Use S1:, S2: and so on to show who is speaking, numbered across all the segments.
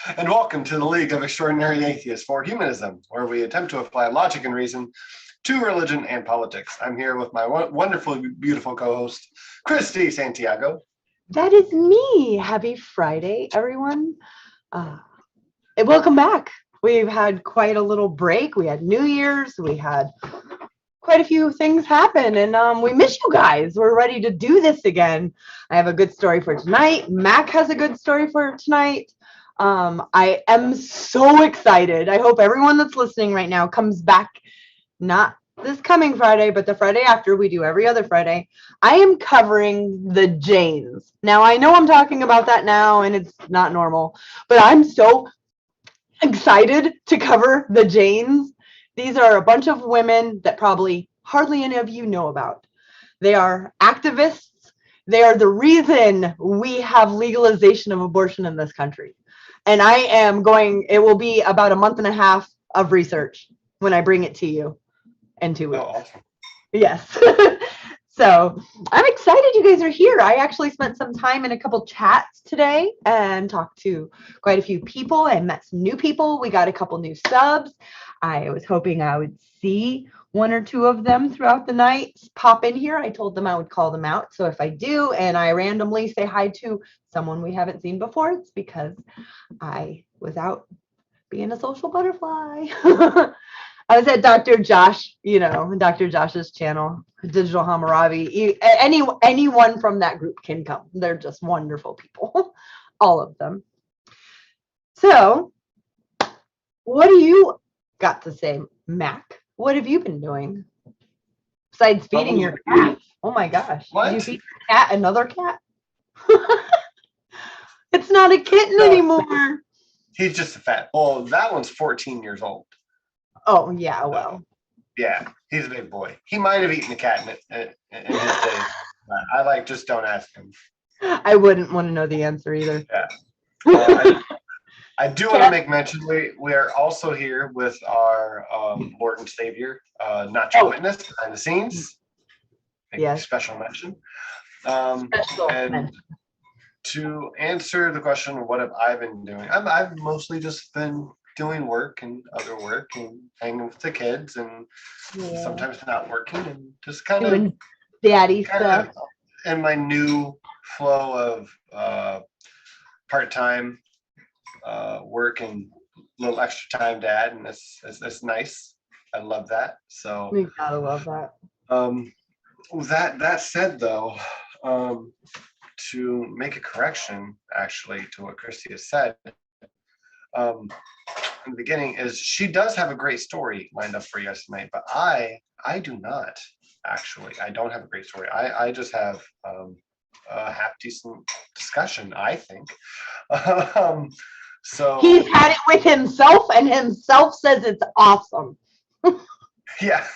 S1: and welcome to the League of Extraordinary Atheists for Humanism, where we attempt to apply logic and reason to religion and politics. I'm here with my wonderful, beautiful co-host, Christy Santiago.
S2: That is me. Happy Friday, everyone. And welcome back. We've had quite a little break. We had New Year's. We had quite a few things happen, and we miss you guys. We're ready to do this again. I have a good story for tonight. Mac has a good story for tonight. I am so excited. I hope everyone that's listening right now comes back, not this coming Friday, but the Friday after. We do every other Friday. I am covering the Janes. Now, I know I'm talking about that now, and it's not normal, but I'm so excited to cover the Janes. These are a bunch of women that probably hardly any of you know about. They are activists. They are the reason we have legalization of abortion in this country. And I am going, it will be about a month and a half of research when I bring it to you in 2 weeks.
S1: Oh, awesome.
S2: Yes. So I'm excited you guys are here. I actually spent some time in a couple chats today and talked to quite a few people and met some new people. We got a couple new subs. I was hoping I would see one or two of them throughout the night pop in here. I told them I would call them out. So if I do and I randomly say hi to someone we haven't seen before, it's because I was out being a social butterfly. I was at Dr. Josh, Dr. Josh's channel, Digital Hammurabi. Anyone from that group can come. They're just wonderful people, all of them. So, what do you got to say, Mac? What have you been doing besides feeding your cat? Oh my gosh!
S1: What?
S2: Did you feed your cat another cat? It's not a kitten anymore.
S1: He's just a fat. Well, that one's 14 years old.
S2: Oh yeah, well.
S1: Yeah, he's a big boy. He might have eaten a cat in his day. I just don't ask him.
S2: I wouldn't want to know the answer either.
S1: Yeah. I do want to make mention we are also here with our Lord and Savior, not your witness, behind the scenes.
S2: Yes.
S1: Special mention.
S2: Special
S1: and
S2: mention.
S1: To answer the question, what have I been doing? I've mostly just been doing work and other work and hanging with the kids and sometimes not working and just kind
S2: Doing
S1: of
S2: daddy stuff.
S1: in my new flow of part-time work and little extra time dad, and that's nice. I love that. So
S2: We gotta love that.
S1: That said though, to make a correction actually to what Christy has said in the beginning, is she does have a great story lined up for you guys tonight, but I do not actually. I don't have a great story. I just have a half decent discussion, I think. So
S2: he's had it with himself, and himself says it's awesome.
S1: Yeah.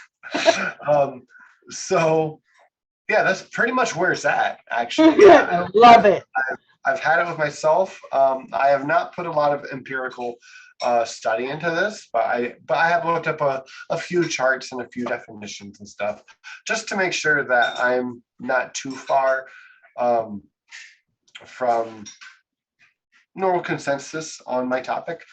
S1: So yeah, that's pretty much where it's at, actually.
S2: I love it.
S1: I've had it with myself. I have not put a lot of empirical study into this, but I have looked up a few charts and a few definitions and stuff, just to make sure that I'm not too far from normal consensus on my topic.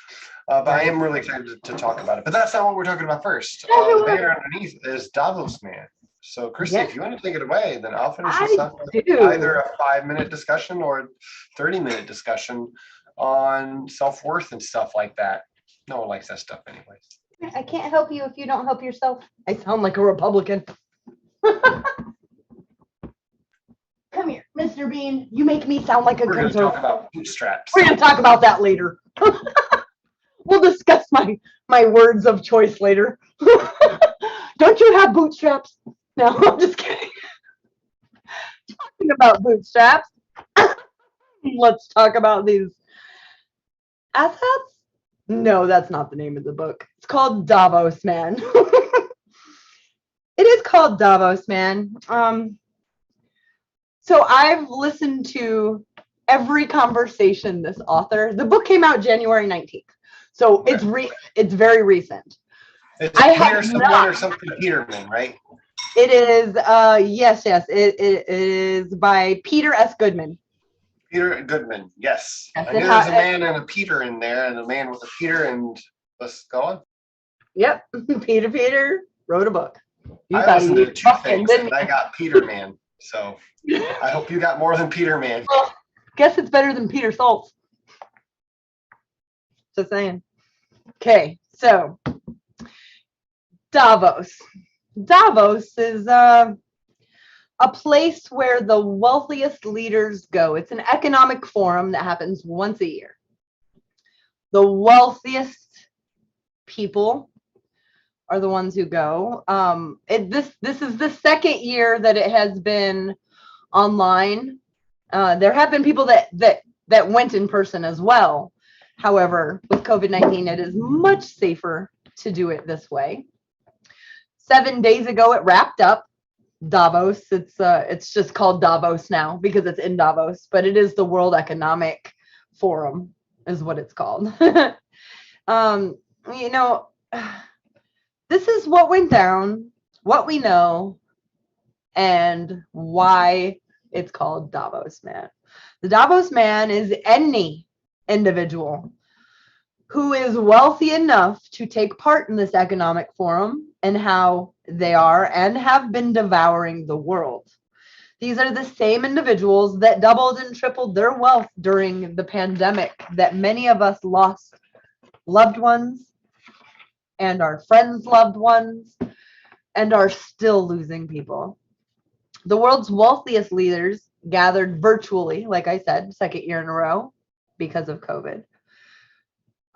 S1: But I am really excited to talk about it. But that's not what we're talking about first. The banner underneath is Davos Man. So, Christy, if you want to take it away, then I'll finish this up with either a 5-minute discussion or a 30-minute discussion on self-worth and stuff like that. No one likes that stuff anyways.
S2: I can't help you if you don't help yourself. I sound like a Republican. Come here, Mr. Bean. You make me sound like a
S1: We're going to
S2: conservative.
S1: talk about bootstraps.
S2: We're going to talk about that later. We'll discuss my words of choice later. Don't you have bootstraps? No, I'm just kidding. Talking about bootstraps, let's talk about these assets. No, that's not the name of the book. It's called Davos Man. It is called Davos Man. So I've listened to every conversation this author. The book came out January 19th. So it's very recent.
S1: It's Peter someone or something Peterman, right?
S2: It is, yes. It is by Peter S. Goodman.
S1: Peter Goodman. Yes.
S2: That's
S1: I
S2: it.
S1: knew there was a man and a Peter in there, and a man with a Peter, and let's go on.
S2: Yep. Peter wrote a book. You
S1: I
S2: thought
S1: listened
S2: he
S1: to two things,
S2: didn't
S1: and I got Peter Man. So
S2: you?
S1: I hope you got more than Peter Man.
S2: Well, guess it's better than Peter Salt's. Just saying. Okay, so Davos. Davos is a place where the wealthiest leaders go. It's an economic forum that happens once a year. The wealthiest people are the ones who go. This is the second year that it has been online. There have been people that went in person as well. However, with COVID-19, it is much safer to do it this way. 7 days ago, it wrapped up. Davos. It's just called Davos now because it's in Davos, but it is the World Economic Forum, is what it's called. You know, this is what went down, what we know, and why it's called Davos Man. The Davos Man is any individual who is wealthy enough to take part in this economic forum and how they are and have been devouring the world. These are the same individuals that doubled and tripled their wealth during the pandemic, that many of us lost loved ones and our friends' loved ones and are still losing people. The world's wealthiest leaders gathered virtually, like I said, second year in a row because of COVID.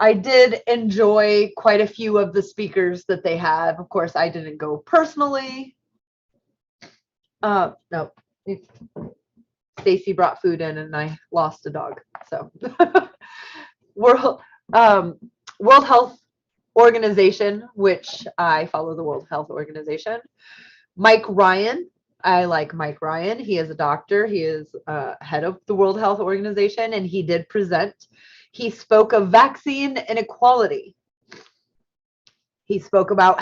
S2: I did enjoy quite a few of the speakers that they had. Of course, I didn't go personally. No, Stacy brought food in and I lost a dog. So World Health Organization, which I follow the World Health Organization. Mike Ryan. I like Mike Ryan. He is a doctor. He is head of the World Health Organization, and he did present. He spoke of vaccine inequality. He spoke about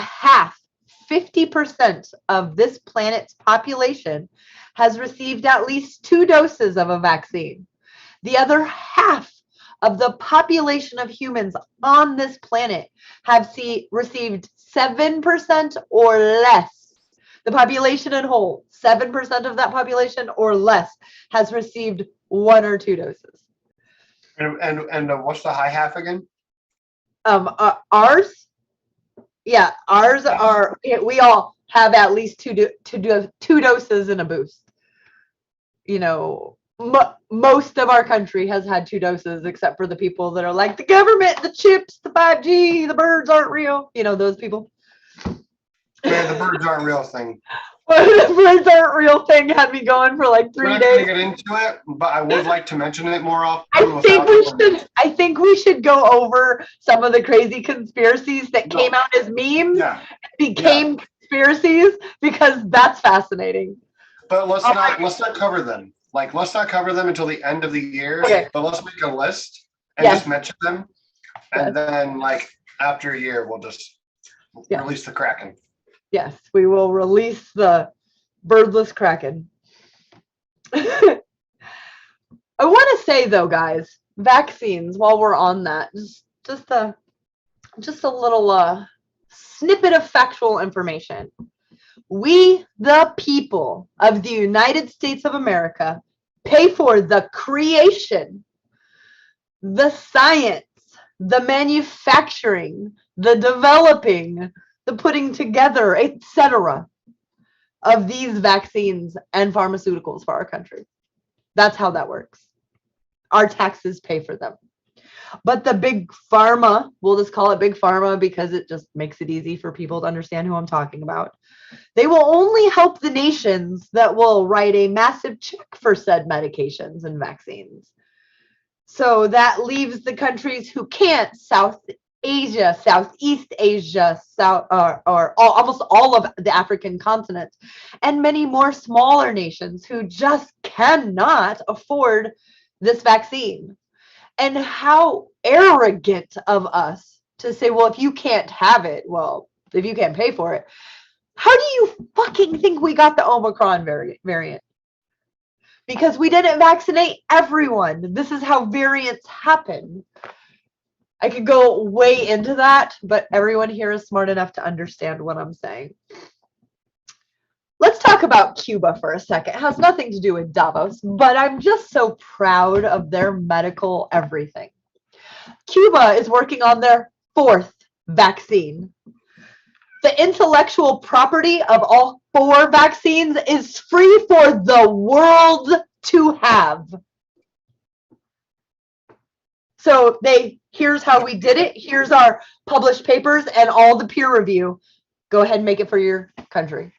S2: 50% of this planet's population has received at least 2 doses of a vaccine. The other half of the population of humans on this planet have received 7% or less. The population in whole, 7% of that population or less has received 1 or 2 doses.
S1: And what's the high half again?
S2: Ours are, we all have at least two doses and a boost. You know, most of our country has had 2 doses, except for the people that are like, the government, the chips, the 5G, the birds aren't real. You know, those people.
S1: Man, the birds aren't real thing.
S2: Well, the birds aren't real thing had me going for like 3 days.
S1: We're not going to get into it, but I would like to mention it more often.
S2: I think we should go over some of the crazy conspiracies that came out as memes, became conspiracies, because that's fascinating.
S1: But let's not cover them. Like, let's not cover them until the end of the year.
S2: Okay.
S1: But let's make a list and just mention them, and then like after a year, we'll just release the Kraken.
S2: Yes, we will release the birdless Kraken. I want to say though, guys, vaccines, while we're on that, just a little snippet of factual information. We, the people of the United States of America, pay for the creation, the science, the manufacturing, the developing, the putting together, etc., of these vaccines and pharmaceuticals for our country. That's how that works. Our taxes pay for them. But the big pharma, we'll just call it big pharma because it just makes it easy for people to understand who I'm talking about. They will only help the nations that will write a massive check for said medications and vaccines. So that leaves the countries who can't, South Asia, Southeast Asia, almost all of the African continent, and many more smaller nations who just cannot afford this vaccine. And how arrogant of us to say, well, if you can't have it, well, if you can't pay for it, how do you fucking think we got the Omicron variant? because we didn't vaccinate everyone. This is how variants happen. I could go way into that, but everyone here is smart enough to understand what I'm saying. Let's talk about Cuba for a second. It has nothing to do with Davos, but I'm just so proud of their medical everything. Cuba is working on their 4th vaccine. The intellectual property of all 4 vaccines is free for the world to have. So here's how we did it. Here's our published papers and all the peer review. Go ahead and make it for your country.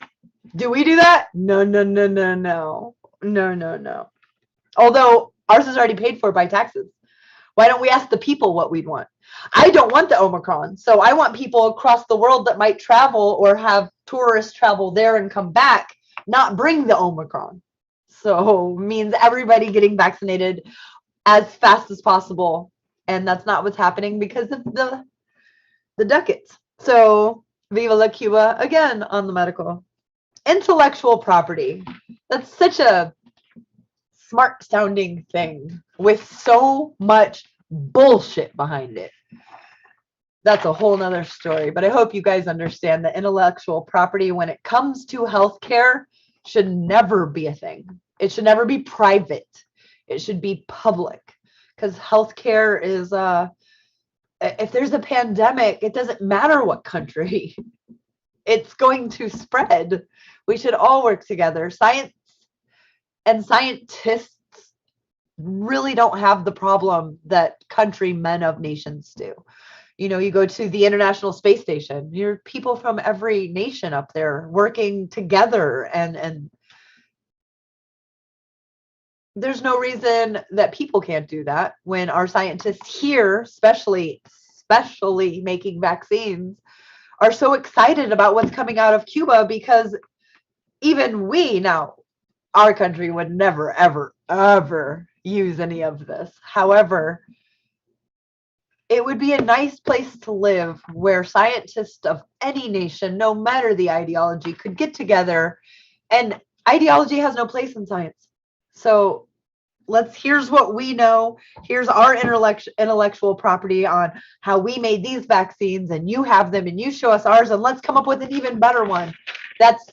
S2: Do we do that? No. Although ours is already paid for by taxes. Why don't we ask the people what we'd want? I don't want the Omicron. So I want people across the world that might travel or have tourists travel there and come back, not bring the Omicron. So means everybody getting vaccinated as fast as possible. And that's not what's happening because of the ducats. So Viva la Cuba again on the medical. Intellectual property. That's such a smart sounding thing with so much bullshit behind it. That's a whole nother story, but I hope you guys understand that intellectual property when it comes to healthcare should never be a thing. It should never be private. It should be public because healthcare is if there's a pandemic, it doesn't matter what country. It's going to spread. We should all work together. Science and scientists really don't have the problem that countrymen of nations do. You know, you go to the International Space Station, you're people from every nation up there working together, and there's no reason that people can't do that when our scientists here, especially making vaccines, are so excited about what's coming out of Cuba because even our country would never, ever use any of this. However, it would be a nice place to live where scientists of any nation, no matter the ideology, could get together, and ideology has no place in science. So here's what we know. Here's our intellectual property on how we made these vaccines, and you have them and you show us ours, and let's come up with an even better one. That's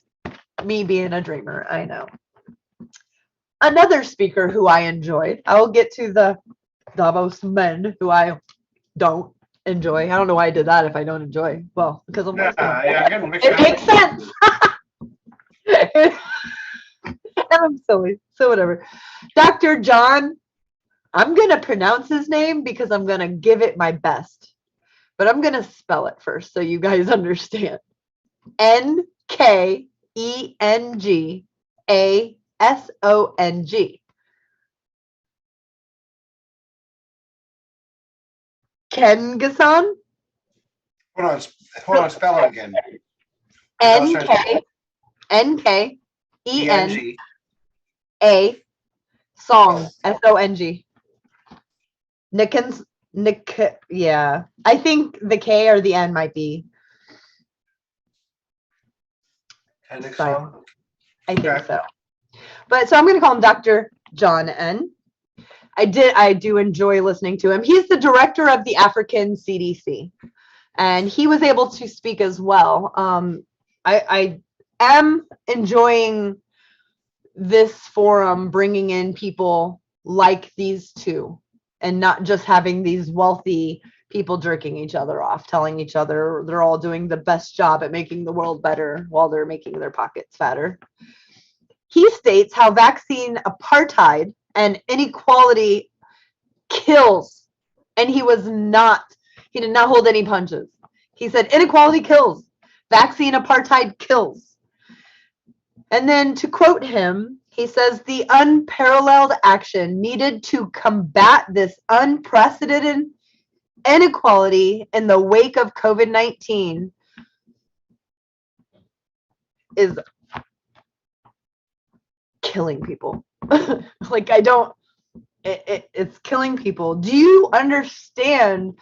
S2: me being a dreamer, I know. Another speaker who I enjoyed, I will get to the Davos Men who I don't enjoy. I don't know why I did that if I don't enjoy. Well, because I'm it makes sense. And I'm silly, so whatever. Dr. John, I'm going to pronounce his name because I'm going to give it my best. But I'm going to spell it first so you guys understand. Nkengasong. Kengason?
S1: Hold on, spell it again.
S2: N-K-E-N-A song, S-O-N-G. Yeah. I think the K or the N might be. I think so. But so I'm going to call him Dr. John N. I do enjoy listening to him. He's the director of the African CDC, and he was able to speak as well. I am enjoying this forum bringing in people like these two and not just having these wealthy people jerking each other off, telling each other they're all doing the best job at making the world better while they're making their pockets fatter. He states how vaccine apartheid and inequality kills. And he did not hold any punches. He said inequality kills. Vaccine apartheid kills. And then to quote him, he says the unparalleled action needed to combat this unprecedented inequality in the wake of COVID-19 is killing people. Like, it's killing people. Do you understand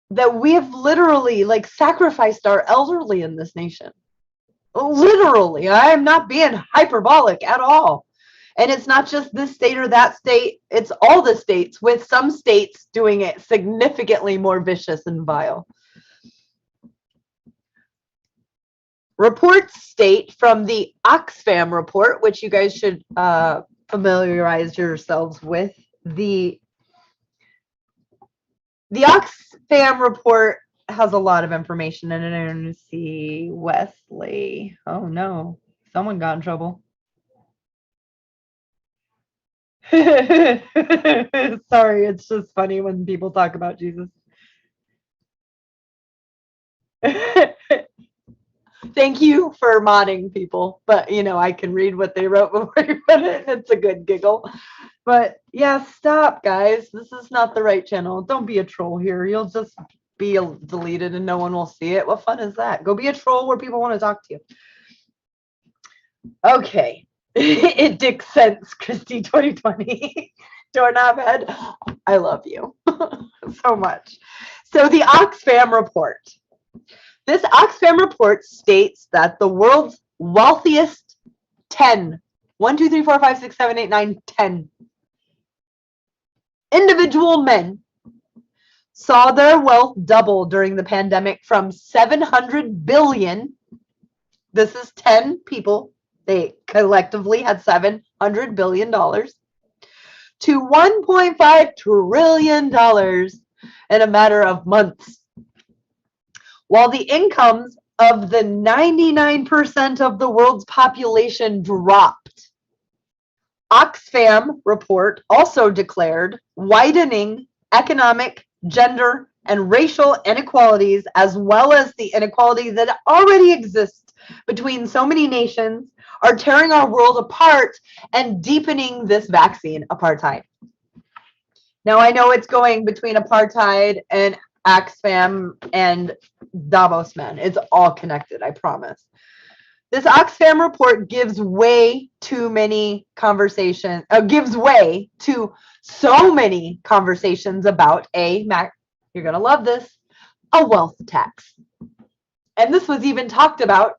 S2: that we have literally sacrificed our elderly in this nation? Literally, I am not being hyperbolic at all. And it's not just this state or that state, it's all the states, with some states doing it significantly more vicious and vile. Reports state from the Oxfam report, which you guys should familiarize yourselves with. The Oxfam report has a lot of information in it. I'm going to see Wesley. Oh no, someone got in trouble. Sorry, it's just funny when people talk about Jesus. Thank you for modding people, but you know, I can read what they wrote before you put it. It's a good giggle. But yeah, stop, guys. This is not the right channel. Don't be a troll here. You'll just be deleted and no one will see it. What fun is that? Go be a troll where people want to talk to you. Okay. It dicks sense, Christy 2020. Doorknob head. I love you so much. So the Oxfam report. This Oxfam report states that the world's wealthiest 10, 1, 2, 3, 4, 5, 6, 7, 8, 9, 10 individual men saw their wealth double during the pandemic from 700 billion. This is 10 people. They collectively had $700 billion to $1.5 trillion in a matter of months. While the incomes of the 99% of the world's population dropped. Oxfam report also declared widening economic, gender, and racial inequalities, as well as the inequality that already exists between so many nations, are tearing our world apart and deepening this vaccine apartheid. Now, I know it's going between apartheid and Oxfam and Davos Man. It's all connected, I promise. This Oxfam report gives way too many conversations, gives way to so many conversations about you're going to love this, a wealth tax. And this was even talked about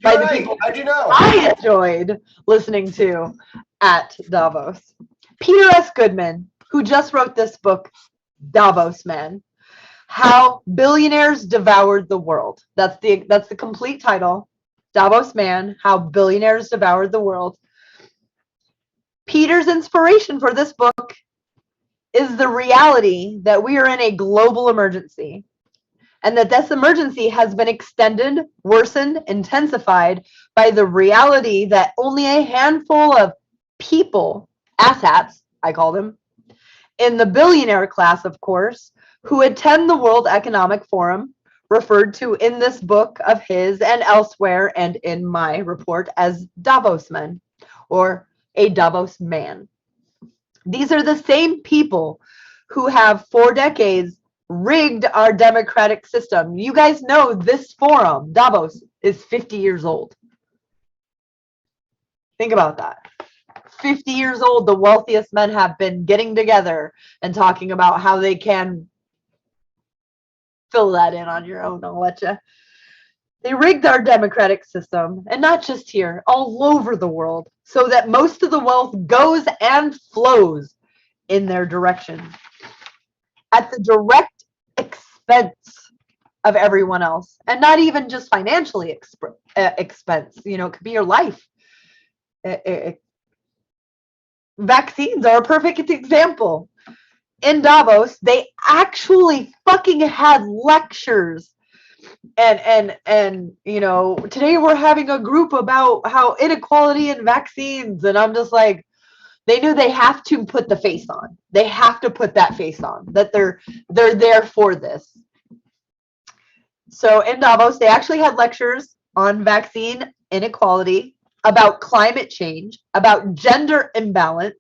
S2: by the people
S1: How'd you know?
S2: I enjoyed listening to at Davos. Peter S. Goodman, who just wrote this book, Davos Man, How Billionaires Devoured the World. That's the complete title. Davos Man, How Billionaires Devoured the World. Peter's inspiration for this book is the reality that we are in a global emergency, and that this emergency has been extended, worsened, intensified by the reality that only a handful of people, asshats, I call them, in the billionaire class, of course, who attend the World Economic Forum, referred to in this book of his and elsewhere and in my report as Davos Men, or a Davos Man. These are the same people who have for decades rigged our democratic system. You guys know this forum, Davos, is 50 years old. Think about that. 50 years old, the wealthiest men have been getting together and talking about how they can fill that in on your own. I'll let you. They rigged our democratic system, and not just here, all over the world, so that most of the wealth goes and flows in their direction at the direct expense of everyone else, and not even just financially expense. You know, it could be your life. Vaccines are a perfect example. In Davos, they actually fucking had lectures. And you know, today we're having a group about how inequality in vaccines, and I'm just like, they knew they have to put the face on. They have to put that face on, that they're there for this. So in Davos, they actually had lectures on vaccine inequality, about climate change, about gender imbalance,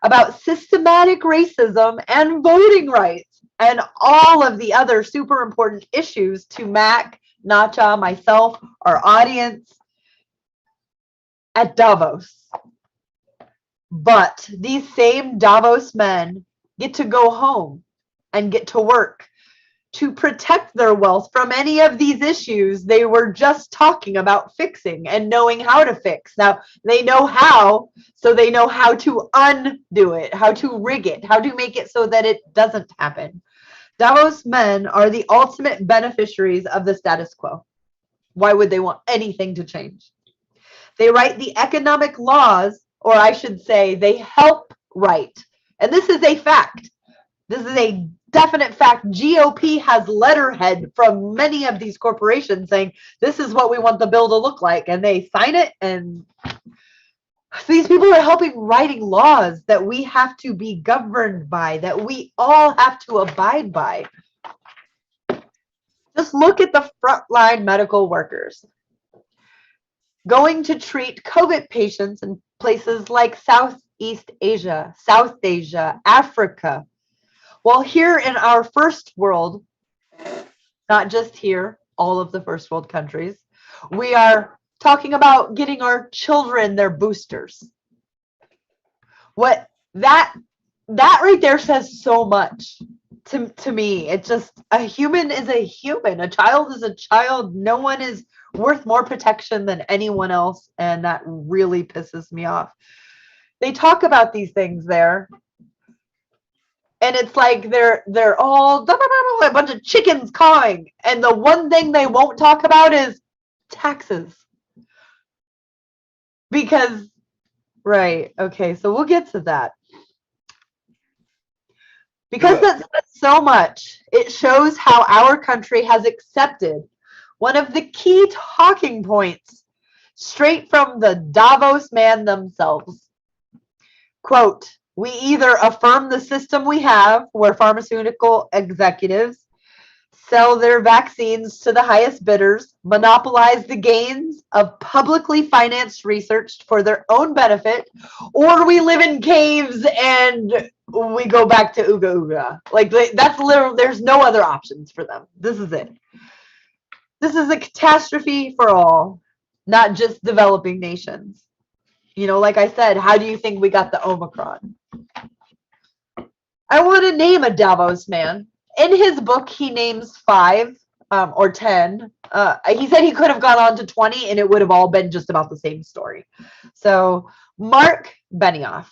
S2: about systematic racism and voting rights, and all of the other super important issues to Mac, Nacha, myself, our audience at Davos. But these same Davos men get to go home and get to work to protect their wealth from any of these issues they were just talking about fixing and knowing how to fix. Now, they know how, so they know how to undo it, how to rig it, how to make it so that it doesn't happen. Davos men are the ultimate beneficiaries of the status quo. Why would they want anything to change? They write the economic laws, or I should say, they help write. And this is a fact. This is a definite fact. GOP has letterhead from many of these corporations saying, this is what we want the bill to look like. And they sign it. And these people are helping writing laws that we have to be governed by, that we all have to abide by. Just look at the frontline medical workers going to treat COVID patients in places like Southeast Asia, South Asia, Africa. Well, here in our first world, not just here, all of the first world countries, we are talking about getting our children their boosters. What that right there says so much to me. It's just, a human is a human, a child is a child. No one is worth more protection than anyone else, and that really pisses me off. They talk about these things there, and it's like they're all a bunch of chickens cawing, and the one thing they won't talk about is taxes. Because, right, okay, so we'll get to that. Because that says so much, it shows how our country has accepted one of the key talking points straight from the Davos man themselves. Quote, we either affirm the system we have, where pharmaceutical executives sell their vaccines to the highest bidders, monopolize the gains of publicly financed research for their own benefit, or we live in caves and we go back to Ooga Ooga. Like, that's literally, there's no other options for them. This is it. This is a catastrophe for all, not just developing nations. You know, like I said, how do you think we got the Omicron? I want to name a Davos man. In his book, he names 5 or 10. He said he could have gone on to 20, and it would have all been just about the same story. So Mark Benioff,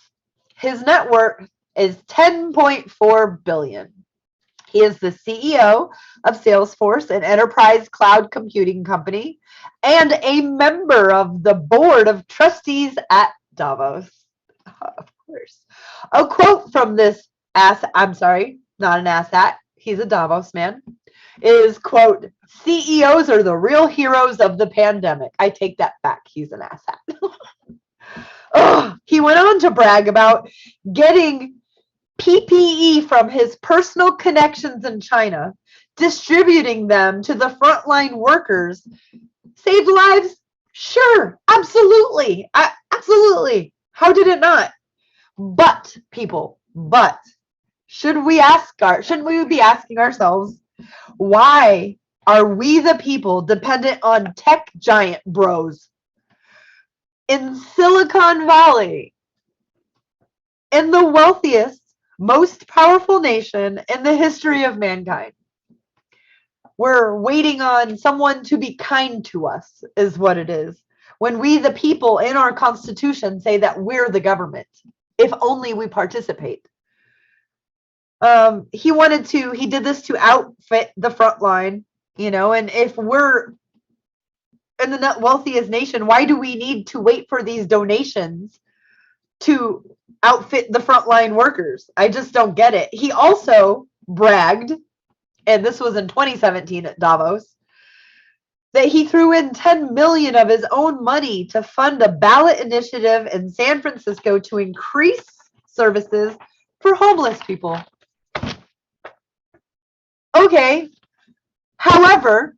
S2: his net worth is $10.4 billion. He is the CEO of Salesforce, an enterprise cloud computing company, and a member of the board of trustees at Davos. Of course. A quote from this I'm sorry, not an asshat, he's a Davos man, is, quote, CEOs are the real heroes of the pandemic. I take that back. He's an asshat. Oh, he went on to brag about getting PPE from his personal connections in China, distributing them to the frontline workers. Saved lives? Sure, absolutely. Absolutely. How did it not? But, people, shouldn't we be asking ourselves, why are we the people dependent on tech giant bros in Silicon Valley, in the wealthiest, most powerful nation in the history of mankind? We're waiting on someone to be kind to us, is what it is. When we, the people, in our Constitution say that we're the government, if only we participate. He did this to outfit the front line, you know, and if we're in the wealthiest nation, why do we need to wait for these donations to outfit the frontline workers? I just don't get it. He also bragged, and this was in 2017 at Davos, that he threw in 10 million of his own money to fund a ballot initiative in San Francisco to increase services for homeless people. Okay. However,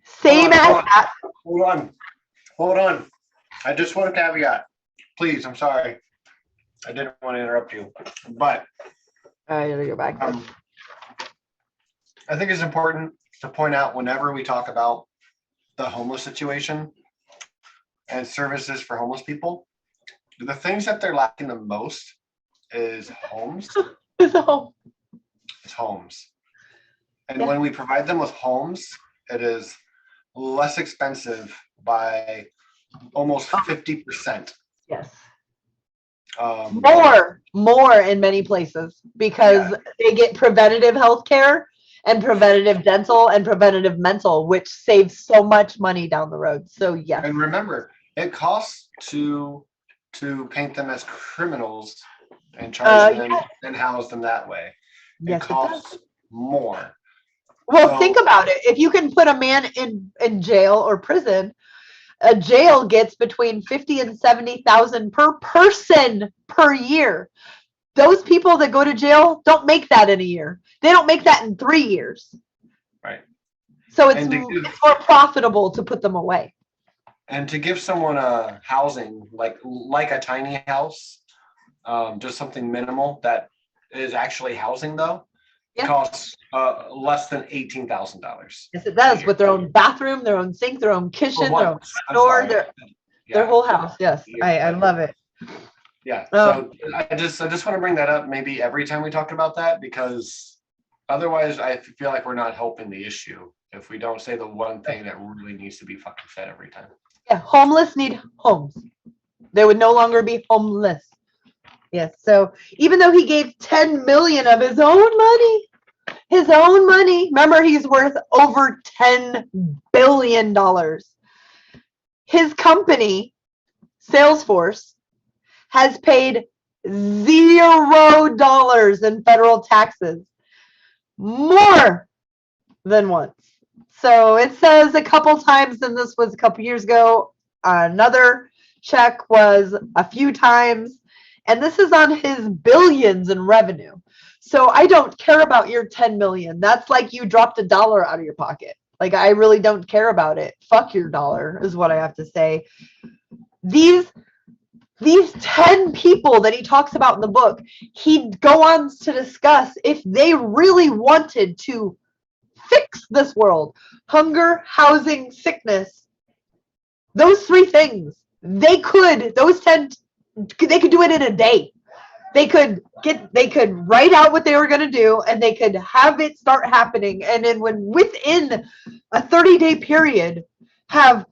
S2: same as that.
S1: Hold on. I just want a caveat. Please, I'm sorry. I didn't want to interrupt you. But
S2: I gotta go back.
S1: I think it's important to point out, whenever we talk about the homeless situation and services for homeless people, the things that they're lacking the most is homes.
S2: So,
S1: It's homes. And when we provide them with homes, it is less expensive by almost 50%.
S2: Yes.
S1: Um,
S2: More in many places, because they get preventative health care and preventative dental and preventative mental, which saves so much money down the road. So yes.
S1: And remember, it costs to paint them as criminals and charge them and house them that way.
S2: Yes,
S1: it costs more.
S2: Well,
S1: So,
S2: think about it. If you can put a man in jail or prison, a jail gets between 50 and 70,000 per person per year. Those people that go to jail don't make that in a year. They don't make that in 3 years.
S1: Right.
S2: So it's more profitable to put them away.
S1: And to give someone a housing like a tiny house, just something minimal that is actually housing though, it costs less than $18,000.
S2: Yes, it does, with their own bathroom, their own sink, their own kitchen, their own door, their whole house. Yes, I love it.
S1: Yeah. So I just want to bring that up maybe every time we talk about that, because otherwise I feel like we're not helping the issue if we don't say the one thing that really needs to be fucking fed every time.
S2: Yeah, homeless need homes. They would no longer be homeless. Yes. So even though he gave 10 million of his own money, remember he's worth over $10 billion. His company, Salesforce, has paid $0 in federal taxes, more than once. So it says a couple times, and this was a couple years ago. Another check was a few times, and this is on his billions in revenue. So I don't care about your 10 million. That's like you dropped $1 out of your pocket. Like, I really don't care about it. Fuck your dollar is what I have to say. These 10 people that he talks about in the book, he'd go on to discuss if they really wanted to fix this world: hunger, housing, sickness. Those 3 things, they could do it in a day. They could write out what they were going to do, and they could have it start happening. And then within a 30-day period, have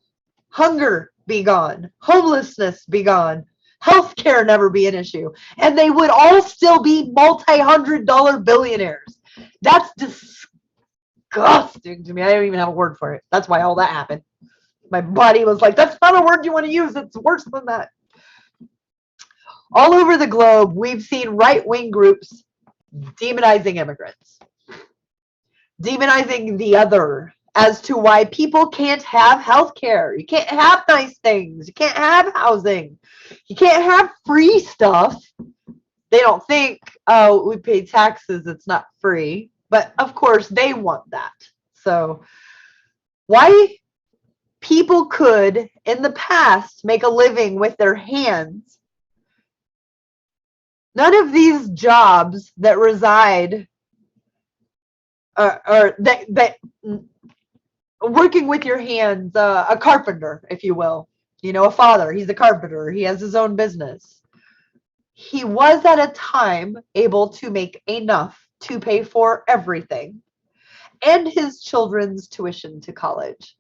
S2: hunger be gone, homelessness be gone, healthcare never be an issue, and they would all still be multi-$100 billionaires. That's disgusting to me. I don't even have a word for it. That's why all that happened. My body was like, that's not a word you want to use. It's worse than that. All over the globe, we've seen right-wing groups demonizing immigrants, demonizing the other, as to why people can't have health care. You can't have nice things. You can't have housing. You can't have free stuff. They don't think, oh, we pay taxes, it's not free. But of course, they want that. So why people could, in the past, make a living with their hands, none of these jobs that reside or that working with your hands, a carpenter, if you will, a father, he's a carpenter, he has his own business. He was at a time able to make enough to pay for everything and his children's tuition to college.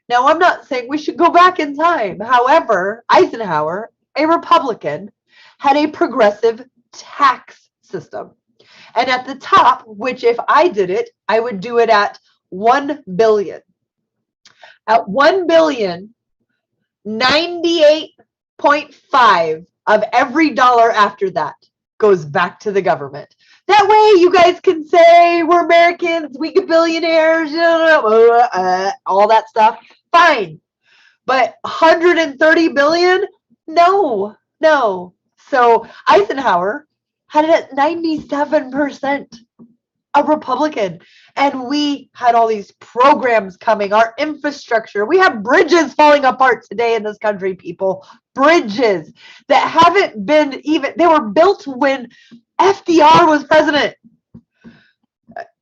S2: Now, I'm not saying we should go back in time. However, Eisenhower, a Republican, had a progressive tax system. And at the top, which if I did it, I would do it at 1 billion. At 1 billion, 98.5 of every dollar after that goes back to the government. That way you guys can say we're Americans, we get billionaires, all that stuff. Fine. But 130 billion? No. So Eisenhower had it at 97%, a Republican. And we had all these programs coming, our infrastructure. We have bridges falling apart today in this country, people. Bridges that haven't been they were built when FDR was president.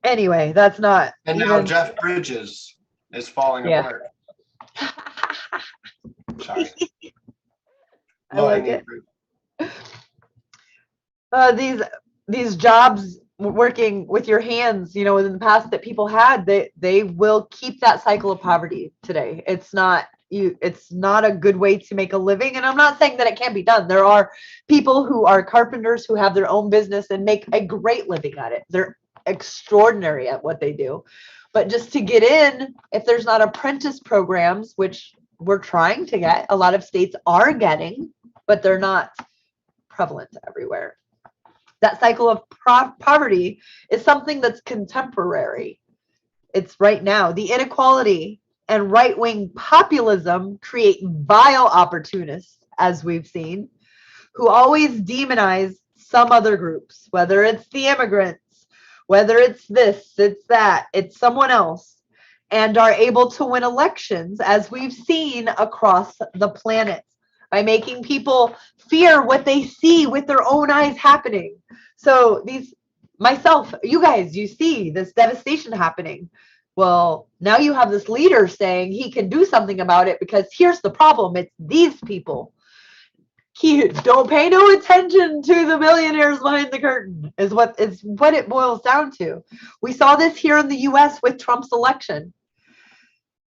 S2: Anyway, that's not.
S1: And now Jeff Bridges is falling apart. Sorry.
S2: I like it. These jobs working with your hands, you know, in the past that people had, they will keep that cycle of poverty today. It's not a good way to make a living. And I'm not saying that it can't be done. There are people who are carpenters who have their own business and make a great living at it. They're extraordinary at what they do. But just to get in, if there's not apprentice programs, which we're trying to get, a lot of states are getting, but they're not prevalent everywhere. That cycle of poverty is something that's contemporary. It's right now. The inequality and right-wing populism create vile opportunists, as we've seen, who always demonize some other groups, whether it's the immigrants, whether it's this, it's that, it's someone else, and are able to win elections, as we've seen across the planet, by making people fear what they see with their own eyes happening. So you guys, you see this devastation happening. Well, now you have this leader saying he can do something about it, because here's the problem. It's these people. Don't pay no attention to the millionaires behind the curtain is what it boils down to. We saw this here in the US with Trump's election,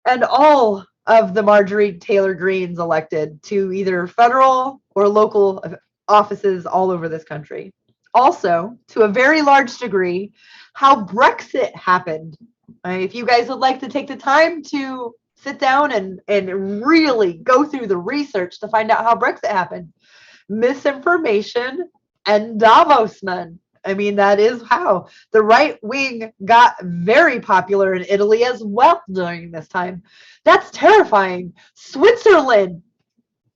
S2: and all of the Marjorie Taylor Greenes elected to either federal or local offices all over this country. Also, to a very large degree, how Brexit happened. If you guys would like to take the time to sit down and really go through the research to find out how Brexit happened. Misinformation and Davos Man. I mean, that is how the right wing got very popular in Italy as well during this time. That's terrifying. Switzerland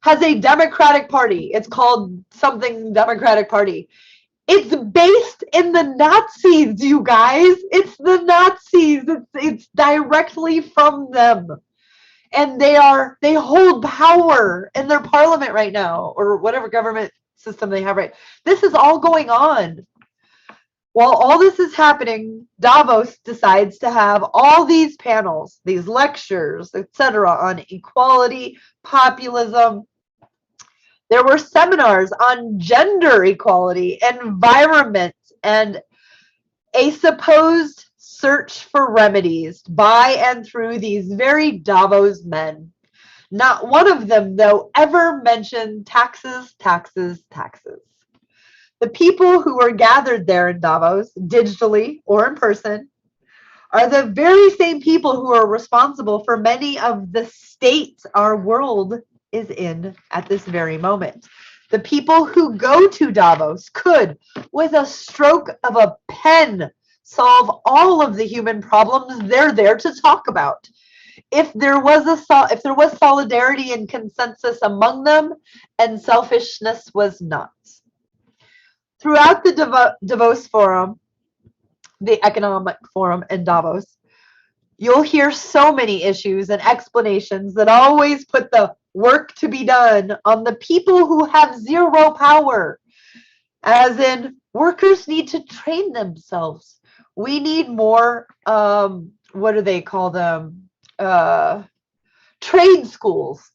S2: has a Democratic Party. It's called something Democratic Party. It's based in the Nazis, you guys. It's the Nazis. It's directly from them. And they hold power in their parliament right now, or whatever government system they have right. This is all going on. While all this is happening, Davos decides to have all these panels, these lectures, etc., on equality, populism. There were seminars on gender equality, environment, and a supposed search for remedies by and through these very Davos men. Not one of them, though, ever mentioned taxes, taxes, taxes. The people who were gathered there in Davos, digitally or in person, are the very same people who are responsible for many of the states our world is in at this very moment. The people who go to Davos could, with a stroke of a pen, solve all of the human problems they're there to talk about. If there was solidarity and consensus among them, and selfishness was not. Throughout the Davos Forum, the Economic Forum in Davos, you'll hear so many issues and explanations that always put the work to be done on the people who have zero power. As in, workers need to train themselves. We need more, what do they call them? Trade schools.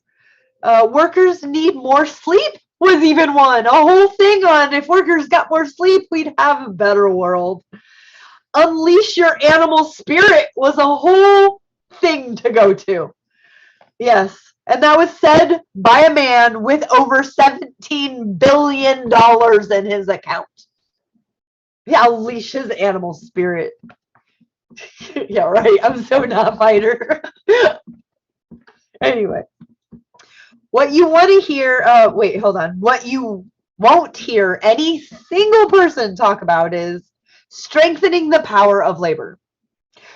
S2: Workers need more sleep was even one. A whole thing on if workers got more sleep, we'd have a better world. Unleash your animal spirit was a whole thing to go to. Yes. And that was said by a man with over $17 billion in his account. Yeah, unleash his animal spirit. Yeah, right. I'm so not a fighter. Anyway. What you want to hear, wait, hold on. What you won't hear any single person talk about is strengthening the power of labor.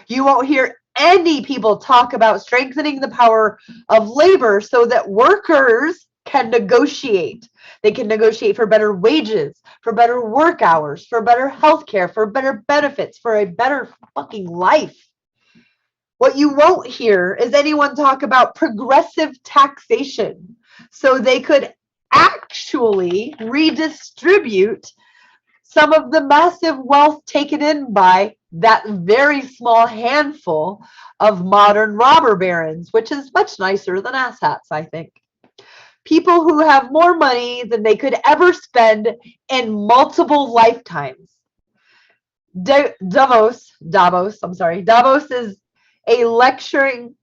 S2: You won't hear any people talk about strengthening the power of labor so that workers can negotiate. They can negotiate for better wages, for better work hours, for better health care, for better benefits, for a better fucking life. What you won't hear is anyone talk about progressive taxation so they could actually redistribute some of the massive wealth taken in by that very small handful of modern robber barons, which is much nicer than asshats, I think. People who have more money than they could ever spend in multiple lifetimes. Davos, I'm sorry. Davos is a lecturing,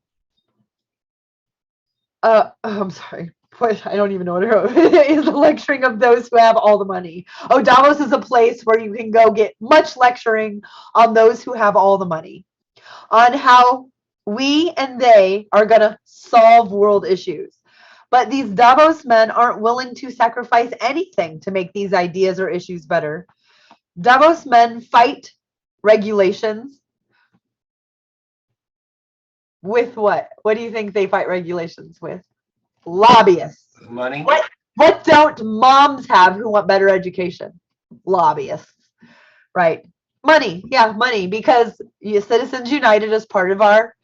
S2: I'm sorry. What? I don't even know what it wrote. Is a lecturing of those who have all the money. Oh, Davos is a place where you can go get much lecturing on those who have all the money, on how we and they are going to solve world issues. But these Davos men aren't willing to sacrifice anything to make these ideas or issues better. Davos men fight regulations with what? What do you think they fight regulations with? Lobbyists.
S1: Money.
S2: What don't moms have who want better education? Lobbyists, right? Money. Yeah, money. Because Citizens United is part of our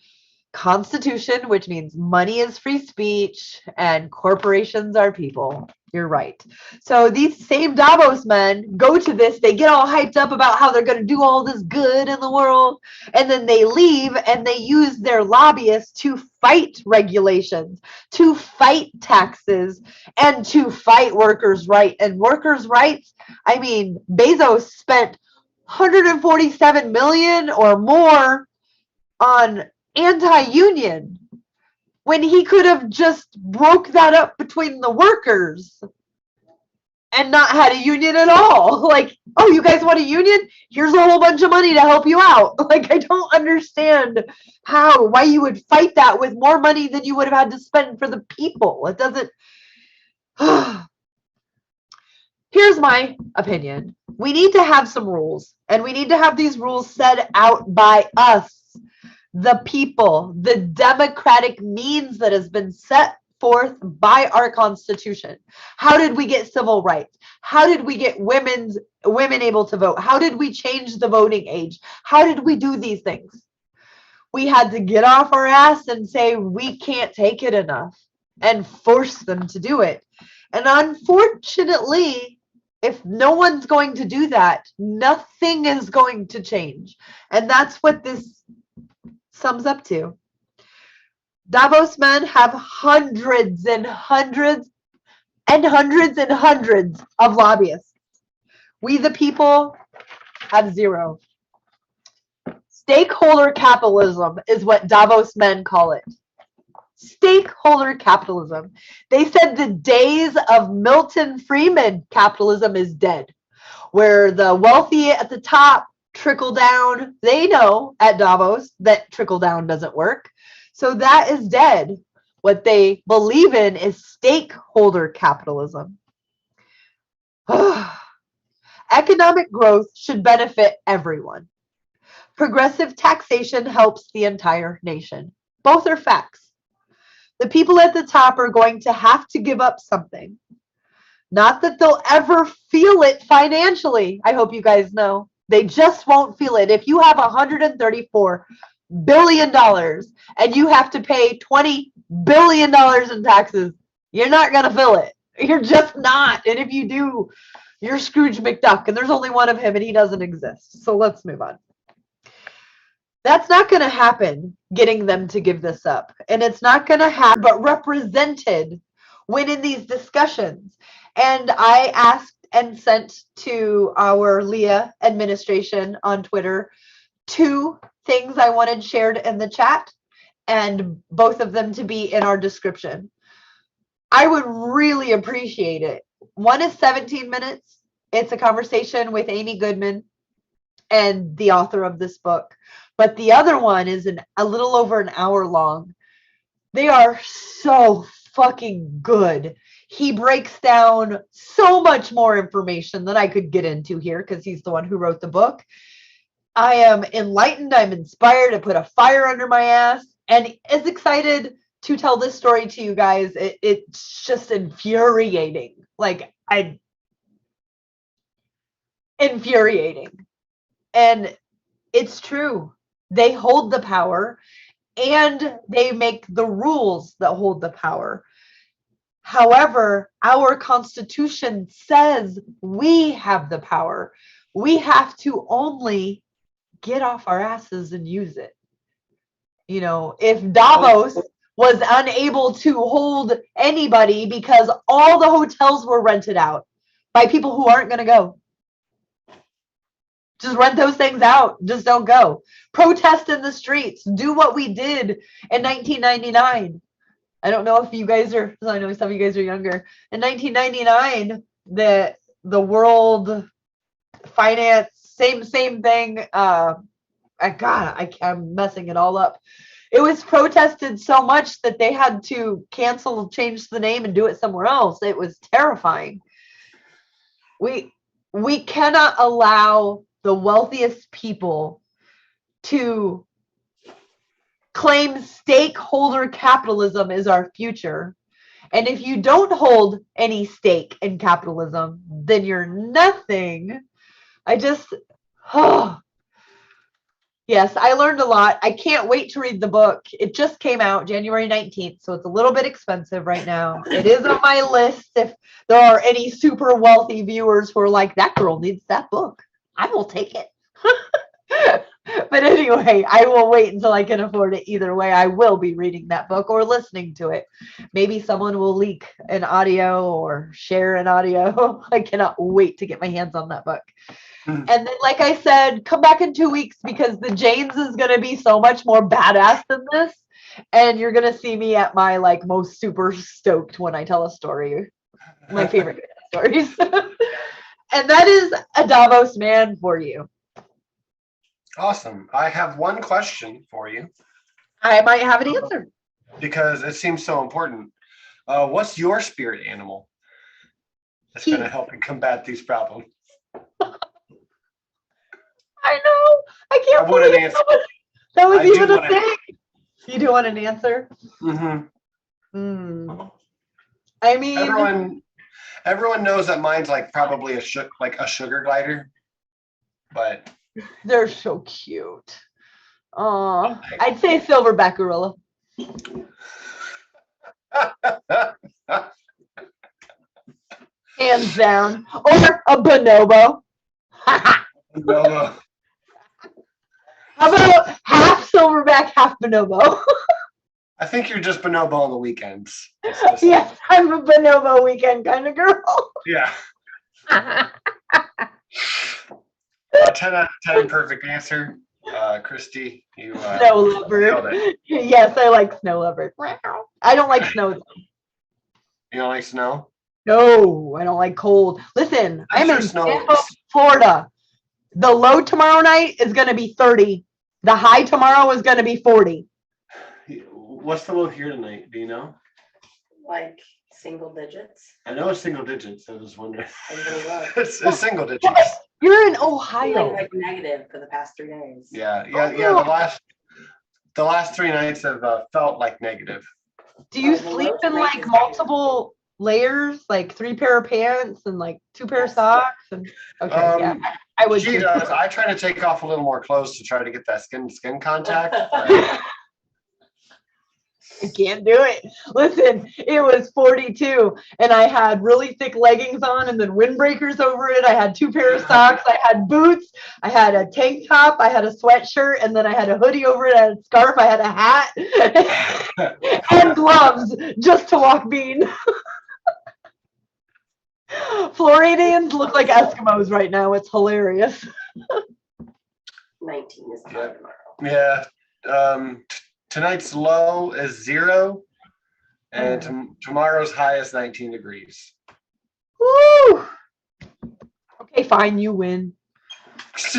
S2: Constitution, which means money is free speech and corporations are people. You're right. So these same Davos men go to this, they get all hyped up about how they're going to do all this good in the world, and then they leave and they use their lobbyists to fight regulations, to fight taxes, and to fight workers' rights. And workers' rights, I mean, Bezos spent 147 million or more on anti-union when he could have just broke that up between the workers and not had a union at all. Like, oh, you guys want a union? Here's a whole bunch of money to help you out. Like, I don't understand why you would fight that with more money than you would have had to spend for the people. It doesn't. Here's my opinion. We need to have some rules, and we need to have these rules set out by us, the people, the democratic means that has been set forth by our Constitution. How did we get civil rights? How did we get women able to vote? How did we change the voting age? How did we do these things? We had to get off our ass and say we can't take it enough and force them to do it. And unfortunately, if no one's going to do that, nothing is going to change. And that's what this sums up to. Davos men have hundreds and hundreds and hundreds and hundreds of lobbyists. We, the people, have zero. Stakeholder capitalism is what Davos men call it. Stakeholder capitalism. They said the days of Milton Friedman capitalism is dead, where the wealthy at the top trickle down. They know at Davos that trickle down doesn't work. So that is dead. What they believe in is stakeholder capitalism. Economic growth should benefit everyone. Progressive taxation helps the entire nation. Both are facts. The people at the top are going to have to give up something. Not that they'll ever feel it financially. I hope you guys know. They just won't feel it. If you have $134 billion and you have to pay $20 billion in taxes, you're not going to feel it. You're just not. And if you do, you're Scrooge McDuck, and there's only one of him and he doesn't exist. So let's move on. That's not going to happen, getting them to give this up. And it's not going to happen, but represented when in these discussions. And I asked and sent to our LEAH administration on Twitter 2 things I wanted shared in the chat, and both of them to be in our description. I would really appreciate it. One is 17 minutes. It's a conversation with Amy Goodman and the author of this book. But the other one is a little over an hour long. They are so fucking good. He breaks down so much more information than I could get into here because he's the one who wrote the book. I am enlightened. I'm inspired. I put a fire under my ass and is excited to tell this story to you guys. It's just infuriating. Infuriating. And it's true. They hold the power and they make the rules that hold the power. However, our Constitution says we have the power. We have to only get off our asses and use it. You know, if Davos was unable to hold anybody because all the hotels were rented out by people who aren't going to go. Just rent those things out. Just don't go. Protest in the streets. Do what we did in 1999. I don't know if you guys are, I know some of you guys are younger. In 1999, the world finance, same thing. I'm messing it all up. It was protested so much that they had to cancel, change the name, and do it somewhere else. It was terrifying. We cannot allow the wealthiest people to claim stakeholder capitalism is our future. And if you don't hold any stake in capitalism, then you're nothing. Yes, I learned a lot. I can't wait to read the book. It just came out January 19th, so it's a little bit expensive right now. It is on my list. If there are any super wealthy viewers who are like, that girl needs that book, I will take it. But anyway, I will wait until I can afford it. Either way, I will be reading that book or listening to it. Maybe someone will leak an audio or share an audio. I cannot wait to get my hands on that book. And then, like I said, come back in 2 weeks because the Janes is going to be so much more badass than this. And you're going to see me at my most super stoked when I tell a story. My favorite stories. And that is a Davos Man for you.
S1: Awesome. I have one question for you.
S2: I might have an answer.
S1: Because it seems so important. What's your spirit animal that's going to help you combat these problems?
S2: I know. I can't believe that was even a thing. You do want an answer?
S1: Mm-hmm.
S2: I mean,
S1: everyone knows that mine's probably a sugar glider, but
S2: they're so cute. I'd say silverback gorilla. Hands down. Or a bonobo.
S1: Bonobo.
S2: How about half silverback, half bonobo?
S1: I think you're just bonobo on the weekends.
S2: Yes, I'm a bonobo weekend kind of girl.
S1: Yeah. 10 out of 10, perfect answer. Christy, you
S2: snow leopard. Yes, I like snow leopard. I don't like snow though.
S1: You don't like snow?
S2: No, I don't like cold. Listen, I'm in Tampa, Florida. The low tomorrow night is going to be 30. The high tomorrow is going to be 40.
S1: What's the low here tonight? Do you know?
S3: Single digits.
S1: I know it's single digits. I was wondering. It's single digits.
S2: You're in Ohio.
S3: Like negative for the past 3 days.
S1: Yeah. The last 3 nights have felt like negative.
S2: Do you sleep in multiple layers, 3 pair of pants and 2 pair of socks? And okay, I would.
S1: She does. I try to take off a little more clothes to try to get that skin contact.
S2: I can't do it. Listen, it was 42 and I had really thick leggings on and then windbreakers over it. I had 2 pairs of socks. I had boots. I had a tank top. I had a sweatshirt and then I had a hoodie over it. I had a scarf. I had a hat and gloves just to walk Bean. Floridians look like Eskimos right now. It's hilarious.
S3: 19 is the high
S1: tomorrow. Yeah. Tonight's low is 0, and tomorrow's high is 19 degrees.
S2: Woo! Okay, fine, you win.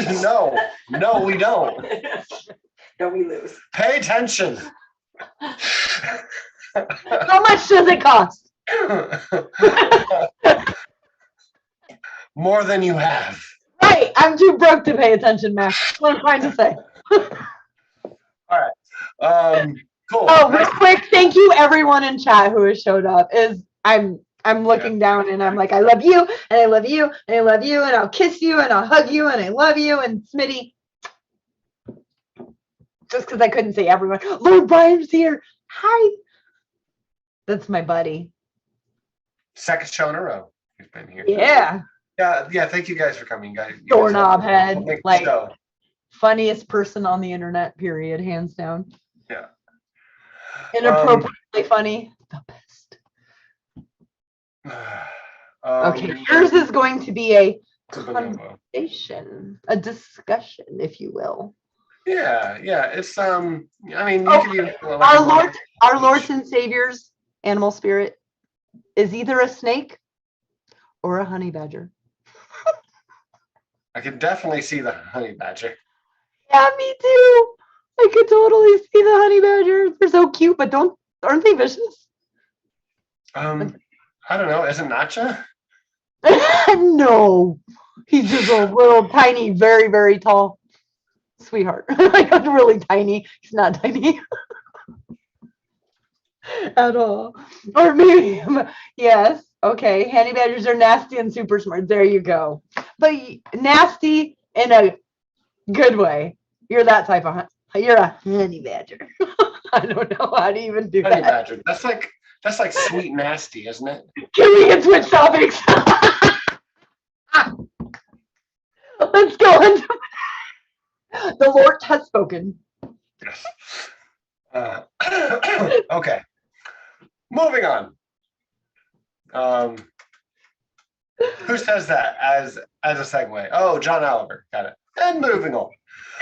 S1: No, we don't.
S3: No, we lose.
S1: Pay attention.
S2: How much does it cost?
S1: More than you have.
S2: Right, I'm too broke to pay attention, Max. That's what I'm trying to say.
S1: All right. Cool.
S2: Oh, real quick, thank you everyone in chat who has showed up. I'm looking down and I'm like, I love you, and I love you, and I love you, and I'll kiss you, and I'll hug you, and I love you, and Smitty. Just because I couldn't say everyone. Lord Brian's here. Hi. That's my buddy.
S1: Second show in a row. He's been here.
S2: Yeah.
S1: Yeah. Thank you guys for coming, guys.
S2: Doorknob head. Funniest person on the internet, period, hands down.
S1: Yeah.
S2: Inappropriately funny. The best. Okay, yours is going to be a
S1: It's a bonobo.
S2: conversation, a discussion, if you will.
S1: Yeah, it's I mean, you
S2: Oh,
S1: could even call it like
S2: Our
S1: a
S2: Lord, our
S1: each.
S2: Lord and Savior's animal spirit is either a snake or a honey badger.
S1: I could definitely see the honey badger.
S2: Yeah, me too. I could totally see the honey badger. They're so cute, but aren't they vicious?
S1: I don't know. Isn't Nacha?
S2: No, he's just a little tiny, very, very tall sweetheart. Like really tiny. He's not tiny at all. Or maybe, yes. Okay, honey badgers are nasty and super smart. There you go. But nasty in a good way. You're that type of you're a honey badger. I don't know how to even do
S1: Honey
S2: that.
S1: badger. That's like sweet nasty, isn't it?
S2: Can we get switch topics? Let's go into the Lord has spoken.
S1: Yes. Okay. Moving on. Who says that as a segue? Oh, John Oliver. Got it. And moving on.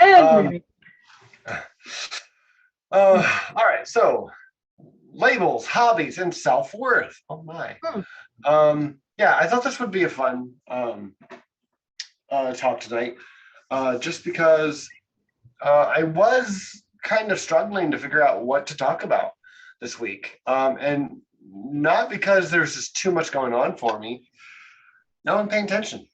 S2: And
S1: All right. So labels, hobbies, and self-worth. Oh my. Yeah, I thought this would be a fun talk tonight. Just because I was kind of struggling to figure out what to talk about this week. And not because there's just too much going on for me. No, I'm paying attention.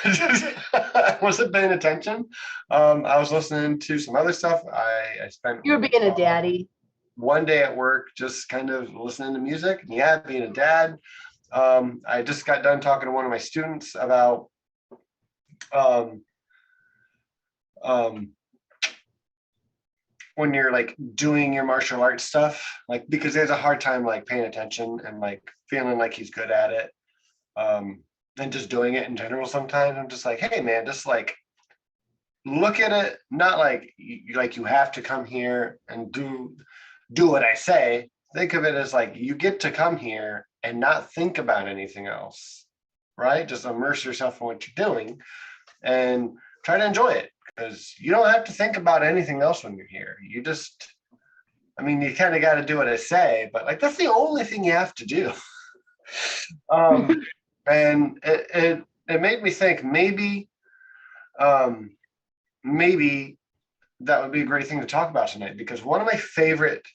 S1: I wasn't paying attention. I was listening to some other stuff. I spent
S2: you're being a daddy.
S1: one day at work just kind of listening to music. And yeah, being a dad. I just got done talking to one of my students about when you're like doing your martial arts stuff, like because there's a hard time like paying attention and like feeling like he's good at it, and just doing it in general. Sometimes I'm just like, hey man, just like look at it, not like you have to come here and do what I say. Think of it as like you get to come here and not think about anything else, right? Just immerse yourself in what you're doing and try to enjoy it, because you don't have to think about anything else when you're here. You just, I mean, you kind of got to do what I say, but like that's the only thing you have to do. And it made me think maybe maybe that would be a great thing to talk about tonight, because one of my favorite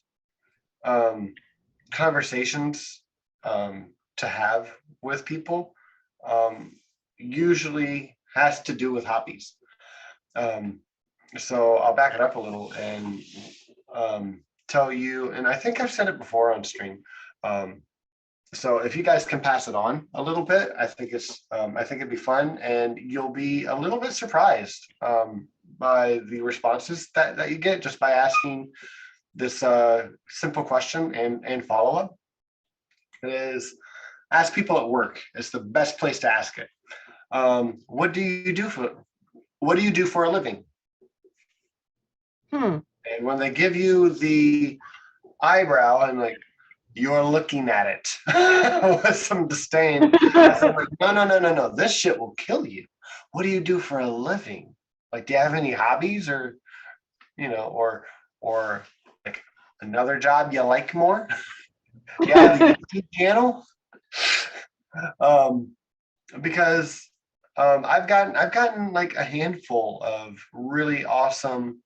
S1: conversations to have with people usually has to do with hobbies. So I'll back it up a little and tell you, and I think I've said it before on stream. So if you guys can pass it on a little bit, I think it'd be fun, and you'll be a little bit surprised by the responses that you get just by asking this simple question and follow up. It is, ask people at work. It's the best place to ask it. What do you do for a living? And when they give you the eyebrow and like you're looking at it with some disdain, I'm like, no, this shit will kill you. What do you do for a living? Like, do you have any hobbies, or or like another job you like more? Yeah, the YouTube channel. Because I've gotten like a handful of really awesome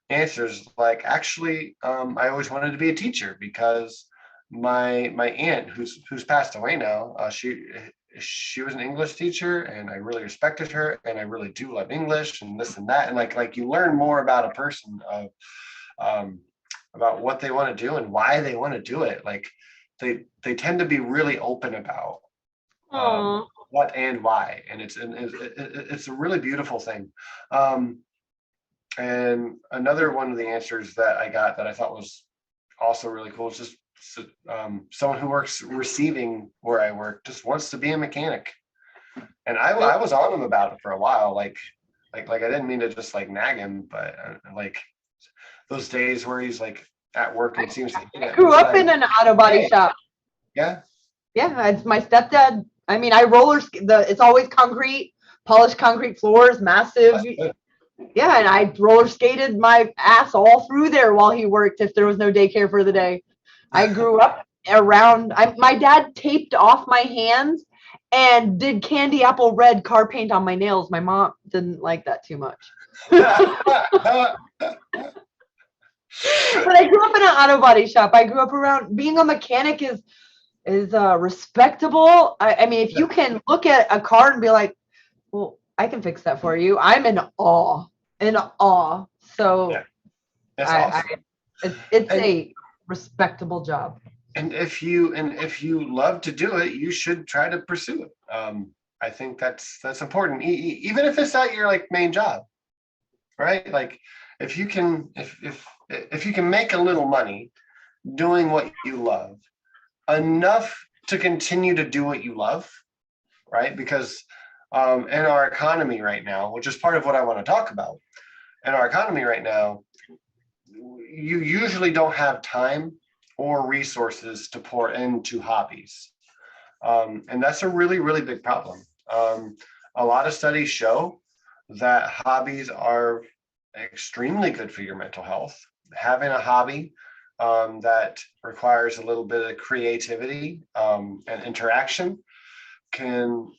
S1: answers. Like, actually, I always wanted to be a teacher because my aunt, who's passed away now, she was an English teacher, and I really respected her, and I really do love English and this and that, and like you learn more about a person about what they want to do and why they want to do it. Like they tend to be really open about what and why, and it's a really beautiful thing. And another one of the answers that I got that I thought was also really cool is just someone who works receiving where I work just wants to be a mechanic, and I was on him about it for a while. Like I didn't mean to just like nag him, but like those days where he's like at work and seems to
S2: I grew up in an auto body shop.
S1: Yeah.
S2: Yeah, it's my stepdad. I mean, I it's always concrete, polished concrete floors, massive. Yeah, and I roller skated my ass all through there while he worked if there was no daycare for the day. I grew up around, my dad taped off my hands and did candy apple red car paint on my nails. My mom didn't like that too much. But I grew up in an auto body shop. I grew up around, being a mechanic is respectable. I mean, if you can look at a car and be like, well, I can fix that for you. I'm in awe, So
S1: Yeah. That's awesome.
S2: It's a respectable job.
S1: And if you love to do it, you should try to pursue it. I think that's important, even if it's not your like main job, right? Like if you can make a little money doing what you love, enough to continue to do what you love, right? Because in our economy right now, which is part of what I want to talk about, in our economy right now, you usually don't have time or resources to pour into hobbies. And that's a really, really big problem. A lot of studies show that hobbies are extremely good for your mental health. Having a hobby that requires a little bit of creativity and interaction can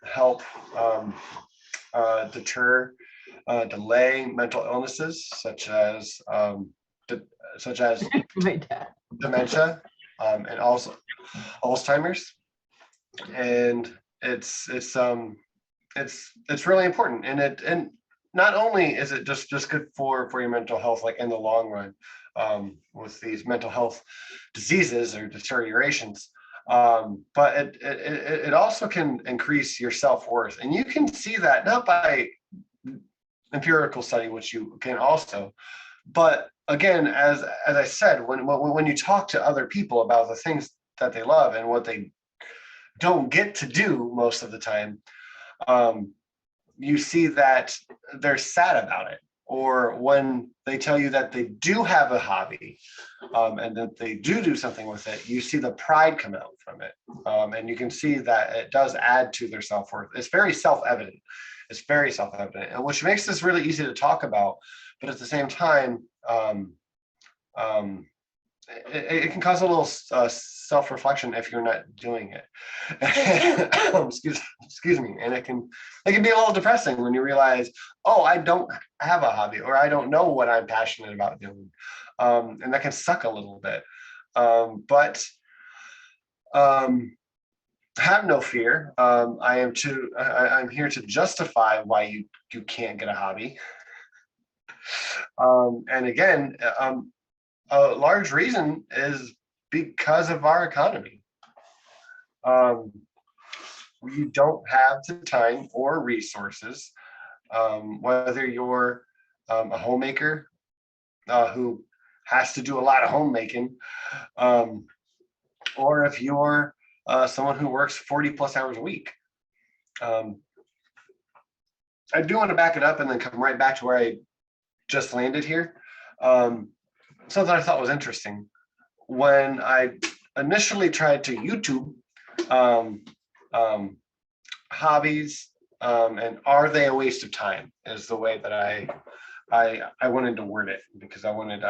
S1: help delay mental illnesses such as
S2: My dad.
S1: dementia and also Alzheimer's. And it's really important. And not only is it just good for your mental health, like in the long run, with these mental health diseases or deteriorations, but it also can increase your self-worth. And you can see that not by empirical study, which you can also, but again, as I said, when you talk to other people about the things that they love and what they don't get to do most of the time, you see that they're sad about it. Or when they tell you that they do have a hobby and that they do something with it, you see the pride come out from it. And you can see that it does add to their self-worth. It's very self-evident. And which makes this really easy to talk about. But at the same time, it can cause a little self-reflection if you're not doing it. excuse me. And it can be a little depressing when you realize, oh, I don't have a hobby, or I don't know what I'm passionate about doing. And that can suck a little bit. But have no fear. I'm here to justify why you can't get a hobby. And again, a large reason is because of our economy. We don't have the time or resources, whether you're a homemaker who has to do a lot of homemaking, or if you're someone who works 40 plus hours a week. I do want to back it up and then come right back to where I just landed here. Something I thought was interesting. When I initially tried to YouTube hobbies and are they a waste of time, is the way that I wanted to word it, because I wanted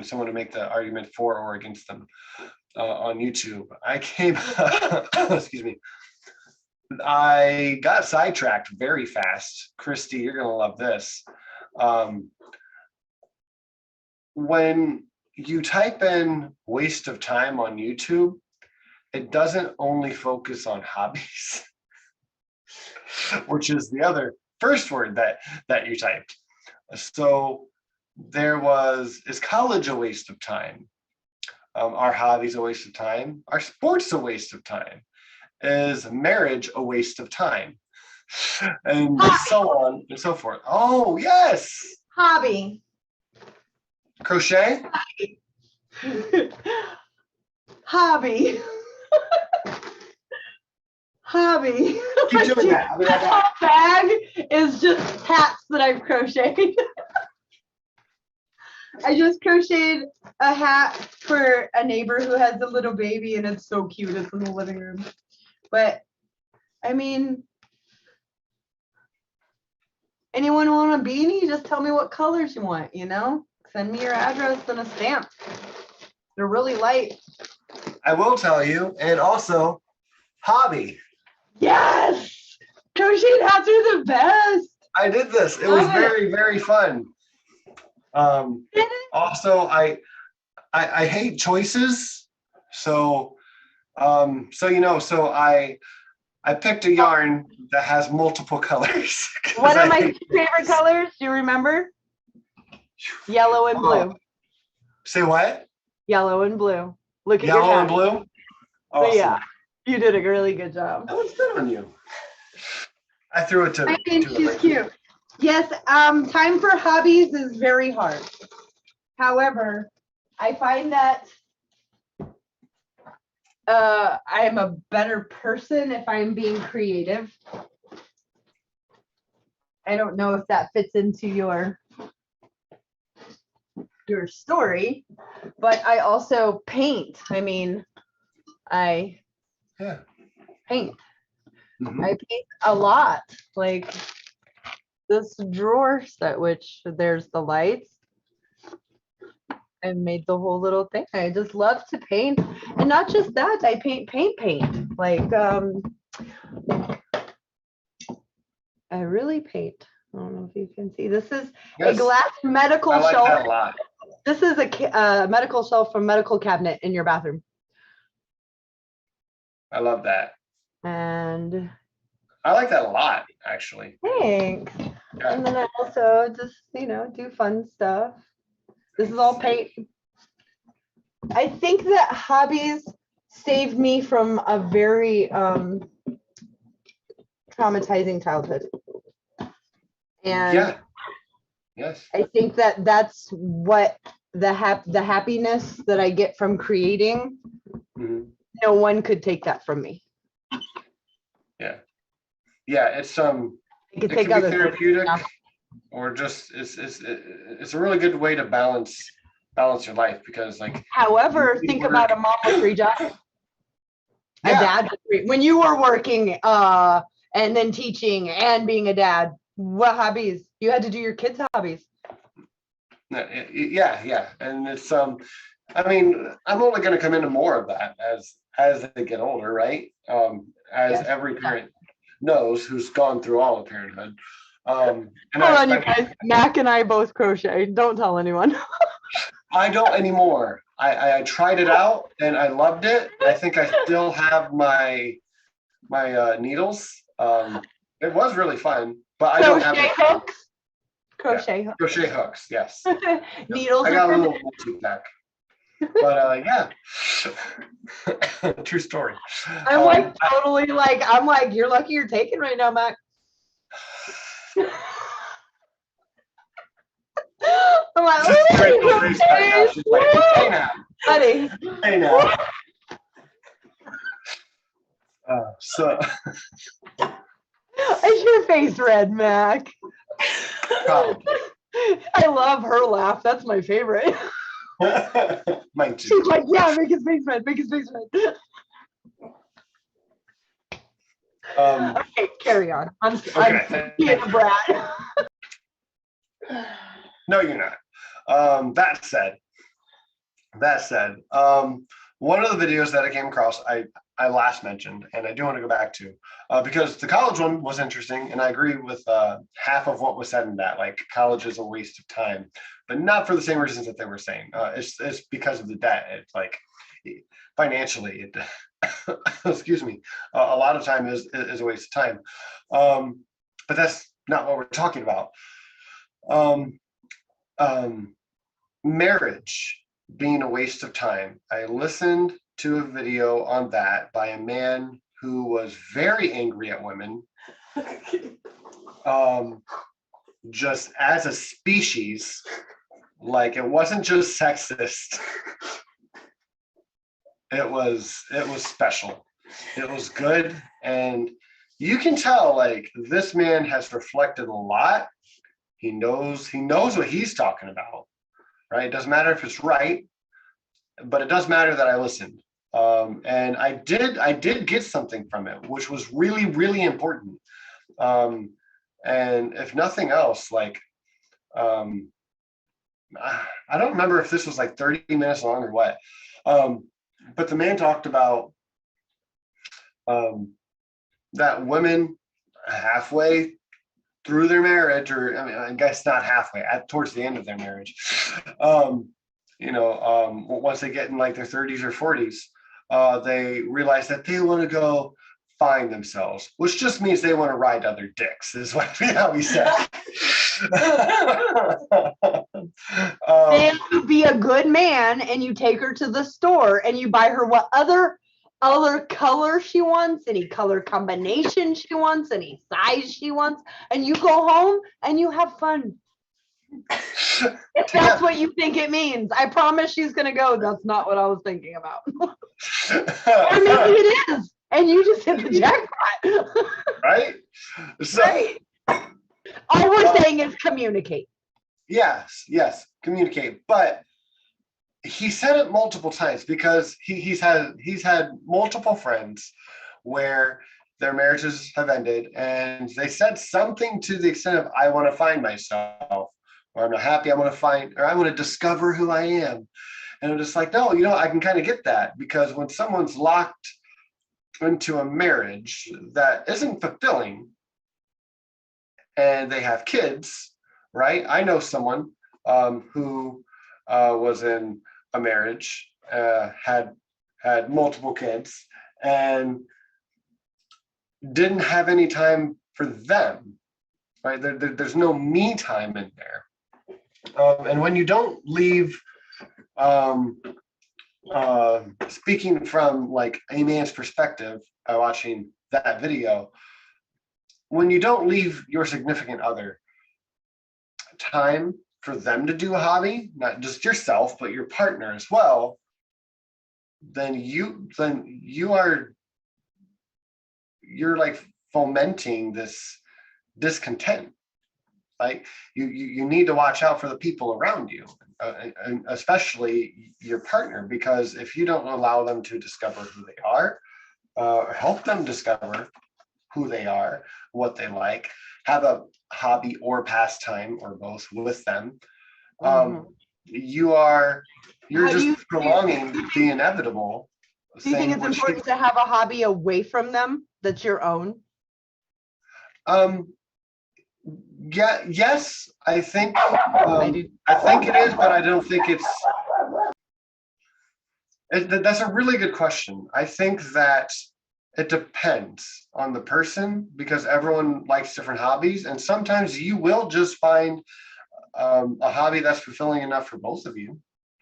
S1: someone to make the argument for or against them on YouTube. I came excuse me. I got sidetracked very fast. Christy, you're gonna love this. When you type in waste of time on YouTube, it doesn't only focus on hobbies, which is the other first word that you typed. So there was, is college a waste of time? Are hobbies a waste of time? Are sports a waste of time? Is marriage a waste of time? And so on and so forth. Oh, yes.
S2: Hobby.
S1: Crochet?
S2: Hobby. Hobby.
S1: Keep doing that. I'll be right back.
S2: Bag is just hats that I've crocheted. I just crocheted a hat for a neighbor who has a little baby, and it's so cute. It's in the living room. But I mean, anyone want a beanie? Just tell me what colors you want, you know? Send me your address and a stamp. They're really light.
S1: I will tell you, and also hobby.
S2: Yes! Crochet hats are the best.
S1: I did this. It was
S2: Love it.
S1: very, very fun. Also, I hate choices. So so I picked a yarn that has multiple colors.
S2: What are my favorite colors? Do you remember? Yellow and blue.
S1: Say what?
S2: Yellow and blue. Look at
S1: Yellow
S2: your
S1: and
S2: hat.
S1: blue? Awesome.
S2: Yeah, you did a really good job.
S1: That looks good on you. I threw it to.
S2: I think she's cute. Yes, time for hobbies is very hard. However, I find that I'm a better person if I'm being creative. I don't know if that fits into your story, but I also paint. I mean, I paint.
S1: Mhm.
S2: I paint a lot. Like this drawer set, which there's the lights. I made the whole little thing. I just love to paint. And not just that, I paint. Like I really paint. I don't know if you can see. This is a
S1: Yes,
S2: glass medical
S1: I like
S2: shelf.
S1: that a lot.
S2: This is a medical shelf from medical cabinet in your bathroom.
S1: I love that.
S2: And
S1: I like that a lot, actually.
S2: thanks.
S1: Yeah.
S2: And then I also just, do fun stuff. This is all paint. I think that hobbies saved me from a very traumatizing childhood. And
S1: Yeah. Yes.
S2: I think that that's what the happiness that I get from creating,
S1: Mhm.
S2: no one could take that from me.
S1: Yeah. Yeah. It's
S2: It could
S1: it
S2: take
S1: can be
S2: other things.
S1: therapeutic,
S2: Yeah.
S1: or just it's a really good way to balance your life, because like
S2: However,
S1: you
S2: think
S1: work-
S2: about a mom with 3 jobs, a
S1: Yeah.
S2: dad with 3. When you were working and then teaching and being a dad, what hobbies? You had to do your kids' hobbies.
S1: Yeah, and it's I mean, I'm only going to come into more of that as they get older, right? As
S2: Yes.
S1: every parent knows who's gone through all of parenthood. And
S2: Hold on, you guys. Mac and I both crochet. Don't tell anyone.
S1: I don't anymore. I tried it out and I loved it. I think I still have my needles. It was really fun, but I don't have
S2: Crochet hooks. Crochet hooks.
S1: crochet hooks. Yes,
S2: Needles
S1: I
S2: are
S1: got a
S2: for
S1: little multi-pack. But yeah, true story.
S2: I'm like totally like, I'm like, you're lucky you're taken right now, Mac. I'm like,
S1: Straight
S2: "Ooh,
S1: to face right now. She's like, hey now,
S2: buddy.
S1: hey now. So
S2: Is your face red, Mac?
S1: probably.
S2: I love her laugh. That's my favorite.
S1: Mine too.
S2: She's like, yeah, make his face red, make his face red. Okay, carry on. I'm being a brat.
S1: No, you're not. That said, one of the videos that I came across, I last mentioned, and I do want to go back to, because the college one was interesting, and I agree with half of what was said in that. Like, college is a waste of time, but not for the same reasons that they were saying. It's because of the debt. It's like financially, excuse me, a lot of time is a waste of time. But that's not what we're talking about. Marriage being a waste of time. I listened to a video on that by a man who was very angry at women, just as a species. Like, it wasn't just sexist. It was special. It was good, and you can tell like this man has reflected a lot. He knows what he's talking about, right? It doesn't matter if it's right, but it does matter that I listened. And I did get something from it, which was really, really important. And if nothing else, like, I don't remember if this was like 30 minutes long or what, but the man talked about that women halfway through their marriage, or I mean, I guess not halfway, towards the end of their marriage, once they get in like their 30s or 40s, they realize that they want to go find themselves, which just means they want to ride other dicks, is what how he said.
S2: And you be a good man and you take her to the store and you buy her what other color she wants, any color combination she wants, any size she wants, and you go home and you have fun. If that's what you think it means. I promise she's gonna go, that's not what I was thinking about. Or maybe it is, and you just hit the jackpot.
S1: Right? So,
S2: right. All we're saying is communicate.
S1: Yes, communicate. But he said it multiple times, because he's had multiple friends where their marriages have ended, and they said something to the extent of, I want to find myself, or I'm not happy, I want to discover who I am. And I'm just like, no, I can kind of get that, because when someone's locked into a marriage that isn't fulfilling and they have kids, right? I know someone who was in a marriage, had multiple kids, and didn't have any time for them, right? There's no me time in there. And when you don't leave, speaking from like a man's perspective, watching that video, when you don't leave your significant other time for them to do a hobby, not just yourself, but your partner as well, then you're like fomenting this discontent. Like you need to watch out for the people around you, and especially your partner, because if you don't allow them to discover who they are, help them discover who they are, what they like, have a hobby or pastime or both with them, you're just prolonging the inevitable.
S2: Do you think it's important to have a hobby away from them that's your own?
S1: Yeah, yes, I think I think it is, but I don't think that's a really good question. I think that it depends on the person, because everyone likes different hobbies, and sometimes you will just find a hobby that's fulfilling enough for both of you,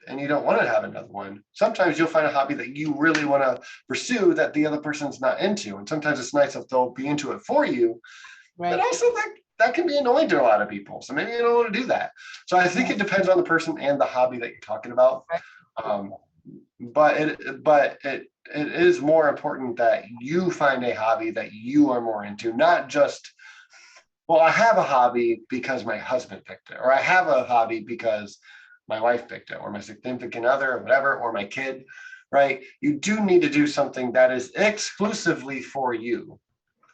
S1: and you don't want to have another one. Sometimes you'll find a hobby that you really want to pursue that the other person's not into, and sometimes it's nice if they'll be into it for you. Right. But also that can be annoying to a lot of people, so maybe you don't want to do that. So I think it depends on the person and the hobby that you're talking about. But it is more important that you find a hobby that you are more into, not just, well, I have a hobby because my husband picked it, or I have a hobby because my wife picked it, or my significant other, or whatever, or my kid, right? You do need to do something that is exclusively for you,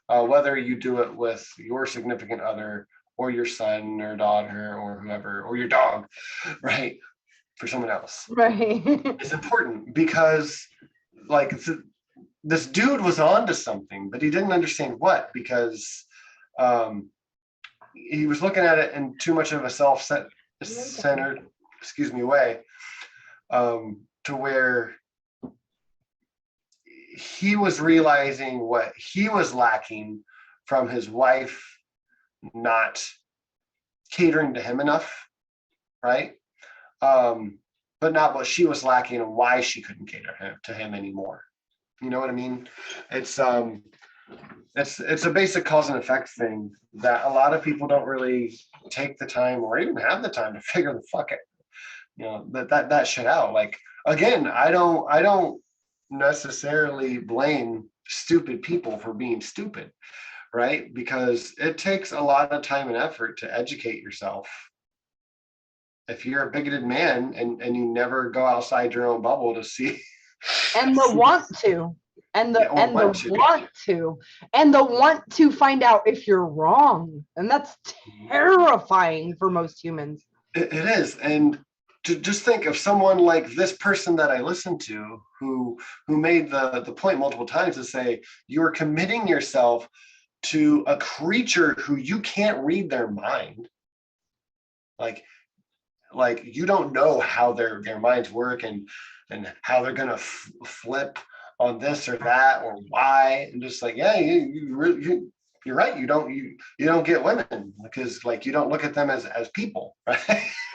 S1: whether you do it with your significant other, or your son or daughter, or whoever, or your dog, right? For someone else.
S2: Right.
S1: It's important, because like this dude was onto something, but he didn't understand what, because he was looking at it in too much of a self-centered, way, to where he was realizing what he was lacking from his wife not catering to him enough, right? But not what she was lacking and why she couldn't cater to him anymore. You know what I mean? It's a basic cause and effect thing that a lot of people don't really take the time, or even have the time, to figure that shit out. Like, again, I don't necessarily blame stupid people for being stupid, right? Because it takes a lot of time and effort to educate yourself. If you're a bigoted man and you never go outside your own bubble to see,
S2: and the want to, and
S1: Yeah,
S2: the
S1: or
S2: and the want to find out if you're wrong, and that's terrifying for most humans.
S1: It is, and to just think of someone like this person that I listened to, who made the point multiple times to say you're committing yourself to a creature who you can't read their mind, like you don't know how their minds work, and how they're gonna flip on this or that or why, and just like, yeah, you're right, you don't get women because like you don't look at them as people, right?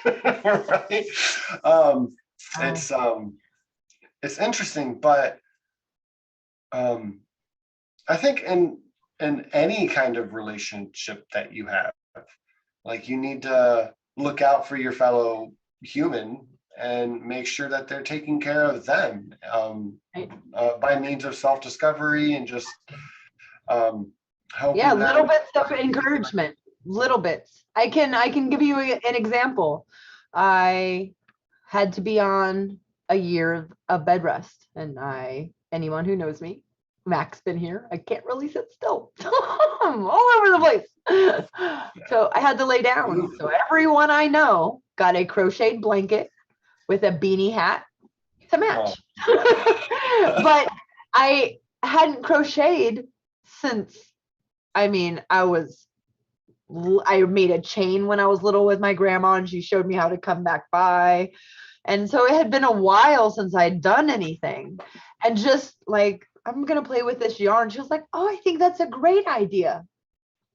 S1: Right. It's it's interesting, but I think in any kind of relationship that you have, like you need to look out for your fellow human and make sure that they're taking care of them, by means of self-discovery and just helping them.
S2: Little bits of encouragement, little bits. I can give you an example. I had to be on a year of bed rest, and anyone who knows me, Mac's been here, I can't really sit still. I'm all over the place. So I had to lay down. So everyone I know got a crocheted blanket with a beanie hat to match. But I hadn't crocheted since, I made a chain when I was little with my grandma, and she showed me how to come back by. And so it had been a while since I'd done anything. And just like, I'm going to play with this yarn. She was like, oh, I think that's a great idea.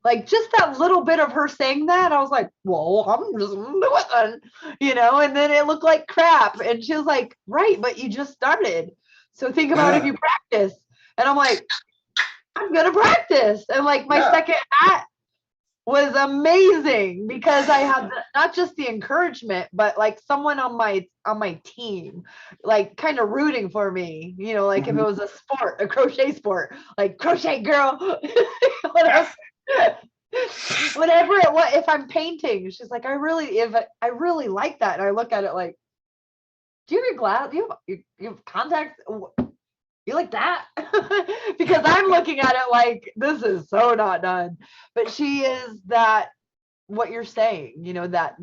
S2: Like just that little bit of her saying that, I was like, well, I'm just gonna do it then, and then it looked like crap. And she was like, right, but you just started. So think about if you practice. And I'm like, I'm going to practice. And like my second hat was amazing because I had not just the encouragement, but like someone on my team, like kind of rooting for me, like if it was a sport, a crochet sport, like crochet girl, whatever it was. If I'm painting, she's like, I really like that. And I look at it like, do you have your glass? You have contacts? You like that? Because I'm looking at it like, this is so not done. But she is that, what you're saying, that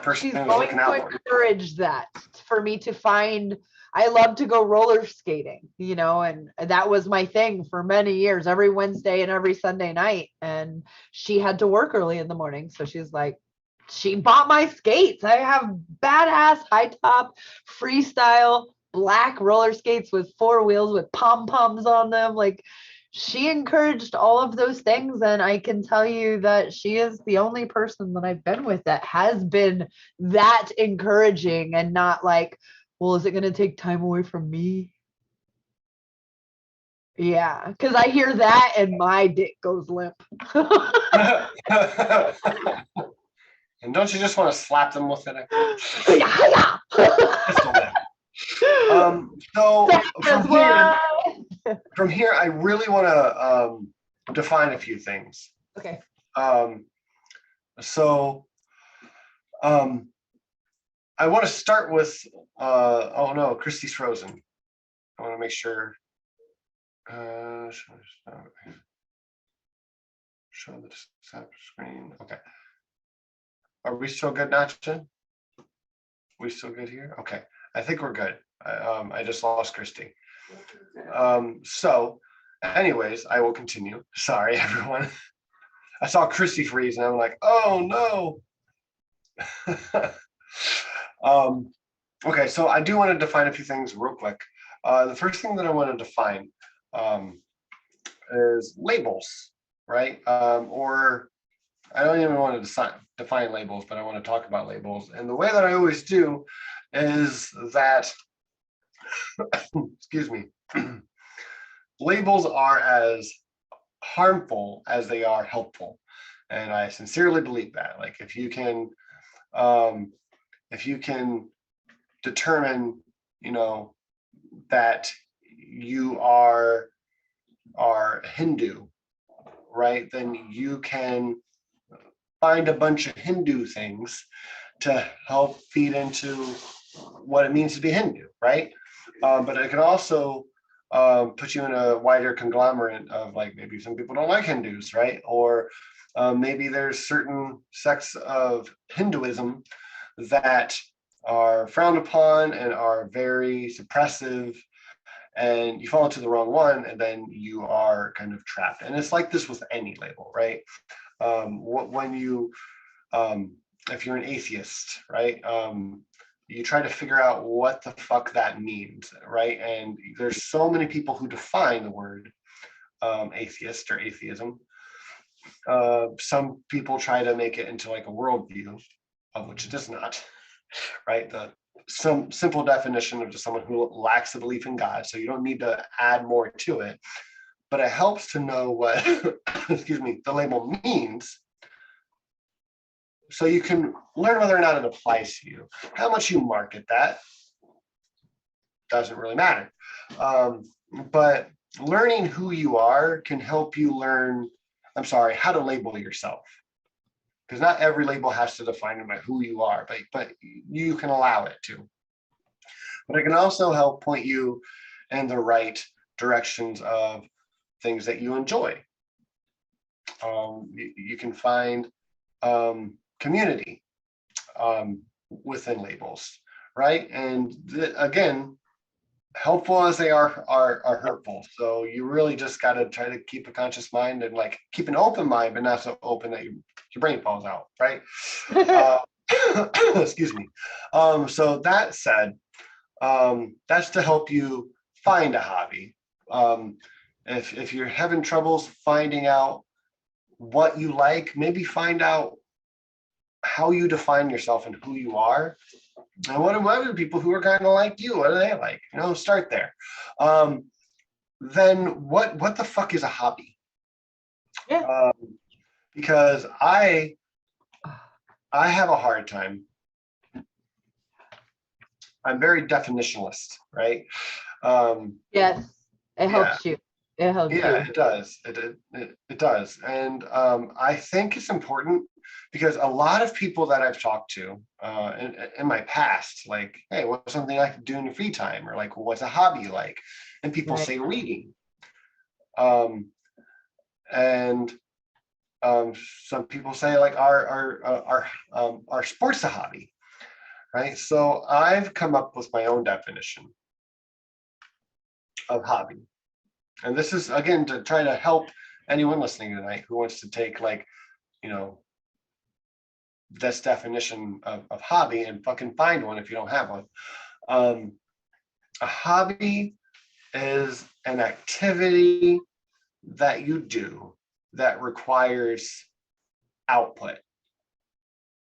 S1: person
S2: she's
S1: who's
S2: going
S1: looking
S2: to
S1: out for you.
S2: encourage that for me to find. I love to go roller skating, and that was my thing for many years, every Wednesday and every Sunday night. And she had to work early in the morning. So she's like, she bought my skates. I have badass high top freestyle black roller skates with 4 wheels with pom-poms on them. Like, she encouraged all of those things. And I can tell you that she is the only person that I've been with that has been that encouraging, and not like, well, is it going to take time away from me? Yeah, because I hear that and my dick goes limp.
S1: And don't you just want to slap them with it? So from here, I really want to define a few things.
S2: Okay.
S1: I want to start with, oh no, Christy's frozen. I want to make sure. Show the screen. Okay. Are we still good, Nacha? We still good here? Okay. I think we're good. I just lost Christy. So anyways, I will continue. Sorry, everyone. I saw Christy freeze and I'm like, oh no. Okay, so I do want to define a few things real quick. The first thing that I want to define is labels, right? Or I don't even want to define labels, but I want to talk about labels. And the way that I always do is that, excuse me, labels are as harmful as they are helpful. And I sincerely believe that. Like if you can determine, that you are Hindu, right? Then you can find a bunch of Hindu things to help feed into what it means to be Hindu, right? But it can also put you in a wider conglomerate of like maybe some people don't like Hindus, right? Or maybe there's certain sects of Hinduism that are frowned upon and are very suppressive, and you fall into the wrong one, and then you are kind of trapped. And it's like this with any label, right? When you, if you're an atheist, right? You try to figure out what the fuck that means, right? And there's so many people who define the word atheist or atheism. Some people try to make it into like a worldview, of which it is not, right? Some simple definition of just someone who lacks a belief in God. So you don't need to add more to it, but it helps to know what, excuse me, the label means, so you can learn whether or not it applies to you. How much you market that doesn't really matter. But learning who you are can help you learn, how to label yourself. Because not every label has to define who you are, but you can allow it to. But it can also help point you in the right directions of things that you enjoy. You can find community within labels, right? And again, helpful as they are hurtful. So you really just got to try to keep a conscious mind and like keep an open mind, but not so open that your brain falls out, right? Excuse me. So that said, that's to help you find a hobby. If you're having troubles finding out what you like, maybe find out how you define yourself and who you are. And what are other people who are kind of like you? What do they like? Start there. Then what the fuck is a hobby?
S2: Yeah.
S1: Because I have a hard time. I'm very definitionalist, right?
S2: Yes, it helps you. It helps
S1: Yeah,
S2: you.
S1: it does. It does. And I think it's important because a lot of people that I've talked to in my past, like, hey, what's something I can do in your free time? Or like, what's a hobby you like? And people say reading. And some people say like our sports a hobby, right? So I've come up with my own definition of hobby. And this is, again, to try to help anyone listening tonight who wants to take like, this definition of hobby and fucking find one if you don't have one. A hobby is an activity that you do that requires output,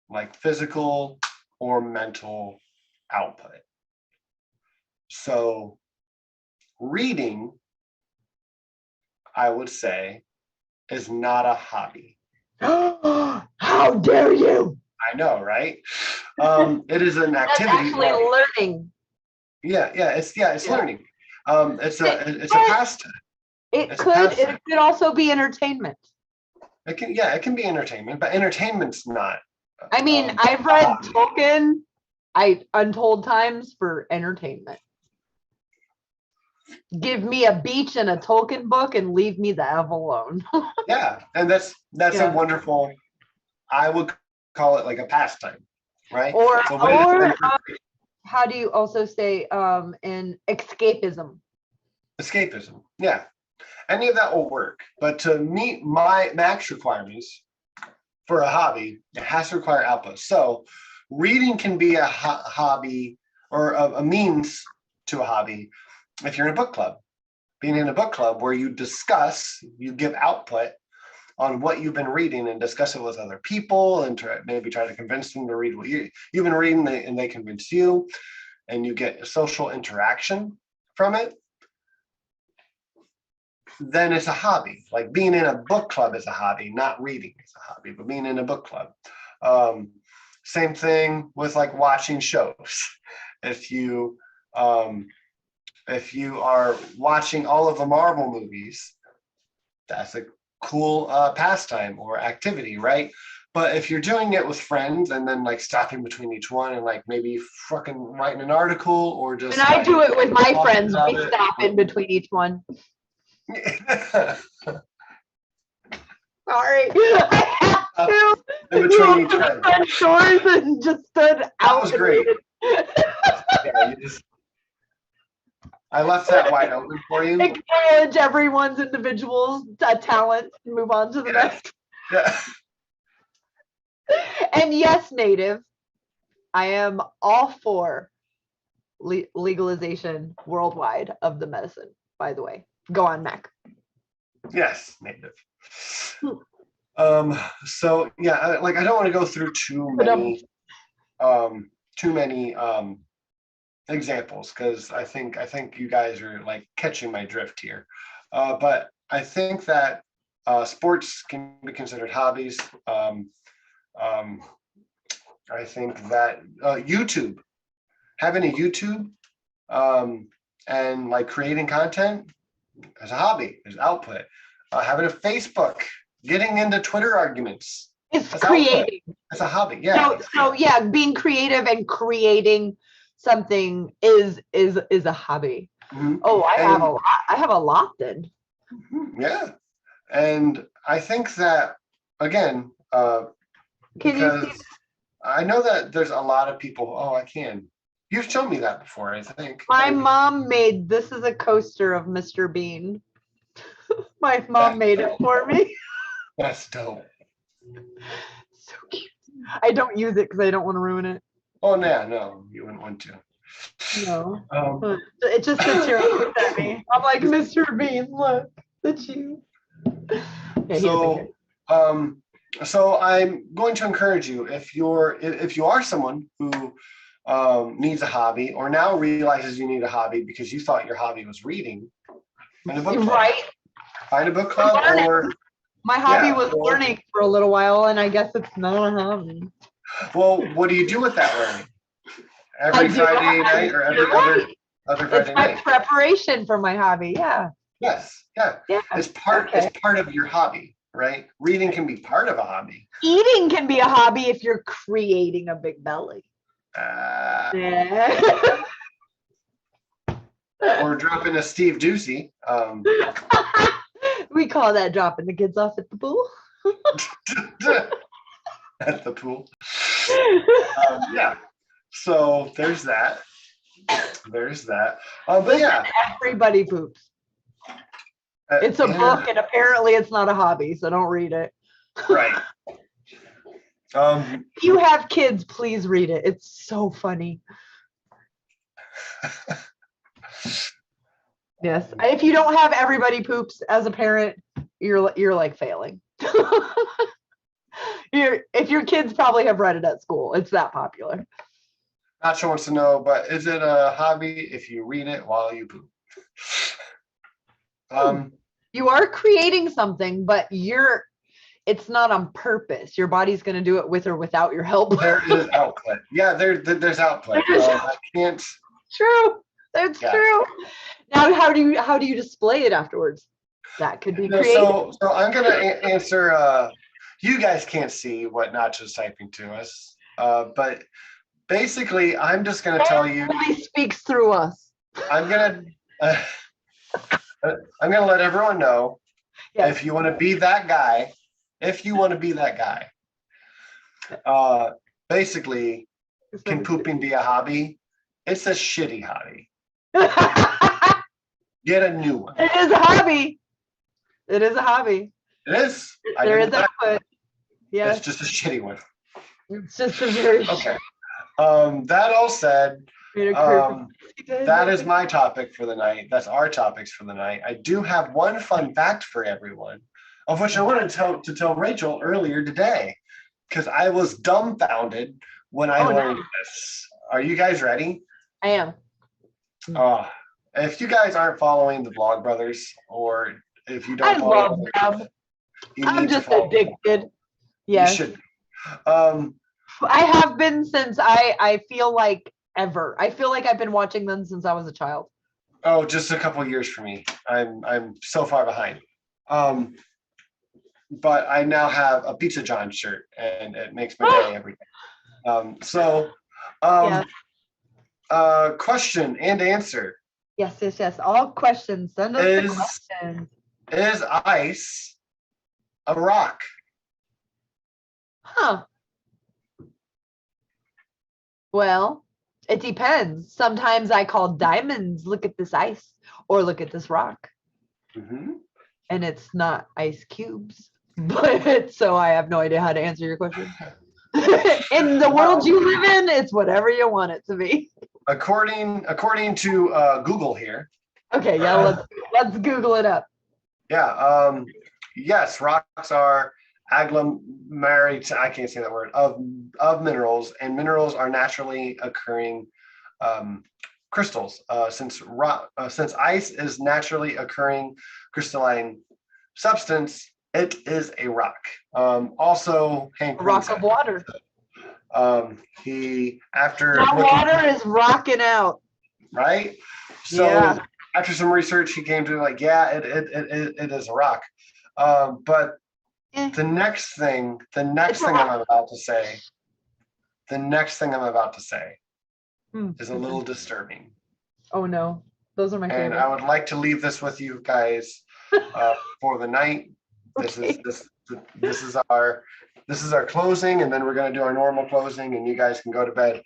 S1: like physical or mental output. So reading, I would say, is not a hobby.
S2: How dare you?
S1: I know, right? It is an activity.
S2: That's actually learning.
S1: Yeah, it's learning. It's a pastime.
S2: It could also be entertainment.
S1: It can be entertainment, but entertainment's not.
S2: I mean, I've read Tolkien untold times for entertainment. Give me a beach and a Tolkien book and leave me the F alone.
S1: Yeah, and that's a wonderful, I would call it like a pastime, right?
S2: Or how do you also say in escapism?
S1: Escapism, yeah. Any of that will work, but to meet my max requirements for a hobby, it has to require output. So reading can be a hobby or a means to a hobby if you're in a book club. Being in a book club where you give output on what you've been reading and discuss it with other people and maybe try to convince them to read what you've been reading and they convince you, and you get social interaction from it, then it's a hobby. Like being in a book club is a hobby, not reading is a hobby, but being in a book club. Same thing with like watching shows. If you are watching all of the Marvel movies, that's a cool pastime or activity, right? But if you're doing it with friends and then like stopping between each one and like maybe fucking writing an article or just
S2: And I do it with my
S1: talking
S2: friends.
S1: about
S2: We
S1: it.
S2: stop in between each one. Sorry. I have to.
S1: In between each
S2: You
S1: friend.
S2: opened doors and just stood out.
S1: was
S2: and
S1: great.
S2: waited.
S1: Yeah, I left that wide open for you.
S2: Acknowledge everyone's individual talent and move on to the
S1: Yeah.
S2: next.
S1: Yeah.
S2: And yes, Native, I am all for legalization worldwide of the medicine, by the way. Go on, Mac.
S1: Yes, native. So yeah, I don't want to go through too many examples because I think you guys are like catching my drift here. But I think that sports can be considered hobbies. I think that YouTube, having a YouTube and like creating content as a hobby, as output. Having a Facebook, getting into Twitter arguments.
S2: It's
S1: That's
S2: creating.
S1: It's a hobby, yeah.
S2: So yeah, being creative and creating something is a hobby.
S1: Mm-hmm.
S2: Oh, I have a lot then.
S1: Yeah. And I think that again, because I know that there's a lot of people. Oh, I can. You've shown me that before, I think.
S2: My mom made this is a coaster of Mr. Bean. My mom made it for me.
S1: That's dope.
S2: So cute. I don't use it because I don't want to ruin it.
S1: Oh no, you wouldn't want to.
S2: No. It just sits here and looks at me. I'm like, Mr. Bean, look, that's you. Yeah,
S1: so I'm going to encourage you if you are someone who needs a hobby or now realizes you need a hobby because you thought your hobby was reading. Find a book club.
S2: Right.
S1: Find a book club or
S2: my hobby was learning for a little while, and I guess it's not a hobby.
S1: Well, what do you do with that learning? Every Friday night or every other Friday night?
S2: It's my preparation for my hobby. Yeah.
S1: Yes. Yeah. It's part of your hobby, right? Reading can be part of a hobby.
S2: Eating can be a hobby if you're creating a big belly. Yeah.
S1: Or dropping a Steve Doocy.
S2: We call that dropping the kids off at the pool.
S1: At the pool. Yeah. So there's that. But yeah.
S2: Everybody poops. It's a book, and apparently it's not a hobby, so don't read it.
S1: Right.
S2: If you have kids, please read it. It's so funny. Yes. If you don't have everybody poops as a parent, you're like failing. If your kids probably have read it at school, it's that popular.
S1: Nacho wants to know, but is it a hobby if you read it while you poop?
S2: You are creating something, but it's not on purpose. Your body's going to do it with or without your help.
S1: There is output. Yeah, there's output. I can't.
S2: True. That's true. Now, how do you display it afterwards? That could be creative.
S1: So I'm going to answer. You guys can't see what Nacho's typing to us, but basically, I'm just going to tell you.
S2: He speaks through us.
S1: I'm going to let everyone know if you want to be that guy. Basically, can pooping be a hobby? It's a shitty hobby. Get a new one.
S2: It is a hobby. It is. There is output. Yeah.
S1: It's just a shitty one.
S2: It's just a very
S1: okay. That all said, that is my topic for the night. That's our topics for the night. I do have one fun fact for everyone, of which I wanted to tell Rachel earlier today, because I was dumbfounded when I learned this. Are you guys ready?
S2: I am.
S1: If you guys aren't following the Vlog Brothers, or if you don't
S2: follow them, I'm just addicted. Yes.
S1: You should.
S2: I have been since I feel like ever. I feel like I've been watching them since I was a child.
S1: Oh, just a couple of years for me. I'm so far behind. but I now have a Pizza John shirt, and it makes my day every day.
S2: Yes.
S1: Question and answer.
S2: Yes. All questions. Send us the questions.
S1: Is ice a rock?
S2: Huh. Well, it depends. Sometimes I call diamonds, look at this ice, or look at this rock.
S1: Mm-hmm.
S2: And it's not ice cubes. But so I have no idea how to answer your question. In the world you live in, it's whatever you want it to be.
S1: According to Google here.
S2: Okay, yeah, let's Google it up.
S1: Yeah. Yes, rocks are agglomerates. I can't say that word of minerals, and minerals are naturally occurring crystals. Since ice is naturally occurring crystalline substance, it is a rock. Also, Hank
S2: A rock of water.
S1: He after
S2: That water is rocking out.
S1: right. So
S2: yeah.
S1: After some research, he came to like, yeah, it is a rock. But the next thing I'm about to say, is a little disturbing.
S2: Oh no, those are my
S1: And
S2: favorite.
S1: I would like to leave this with you guys for the night.
S2: Okay.
S1: This is our closing, and then we're going to do our normal closing, and you guys can go to bed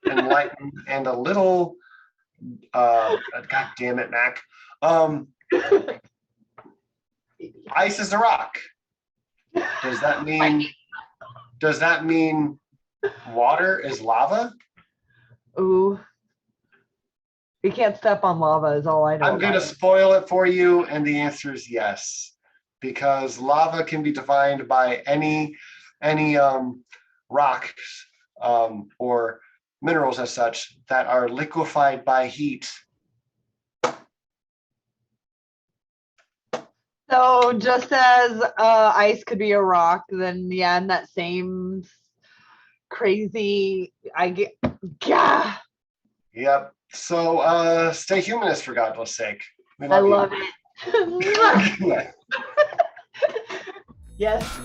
S1: enlightened and a little. God damn it, Mac. Ice is a rock. Does that mean water is lava?
S2: Ooh. You can't step on lava is all I know.
S1: I'm going to spoil it for you, and the answer is yes, because lava can be defined by any rocks or minerals as such that are liquefied by heat.
S2: So just as ice could be a rock, then yeah, in that same crazy, yeah.
S1: Yep. So stay humanist, for God's sake.
S2: I love it. Yes.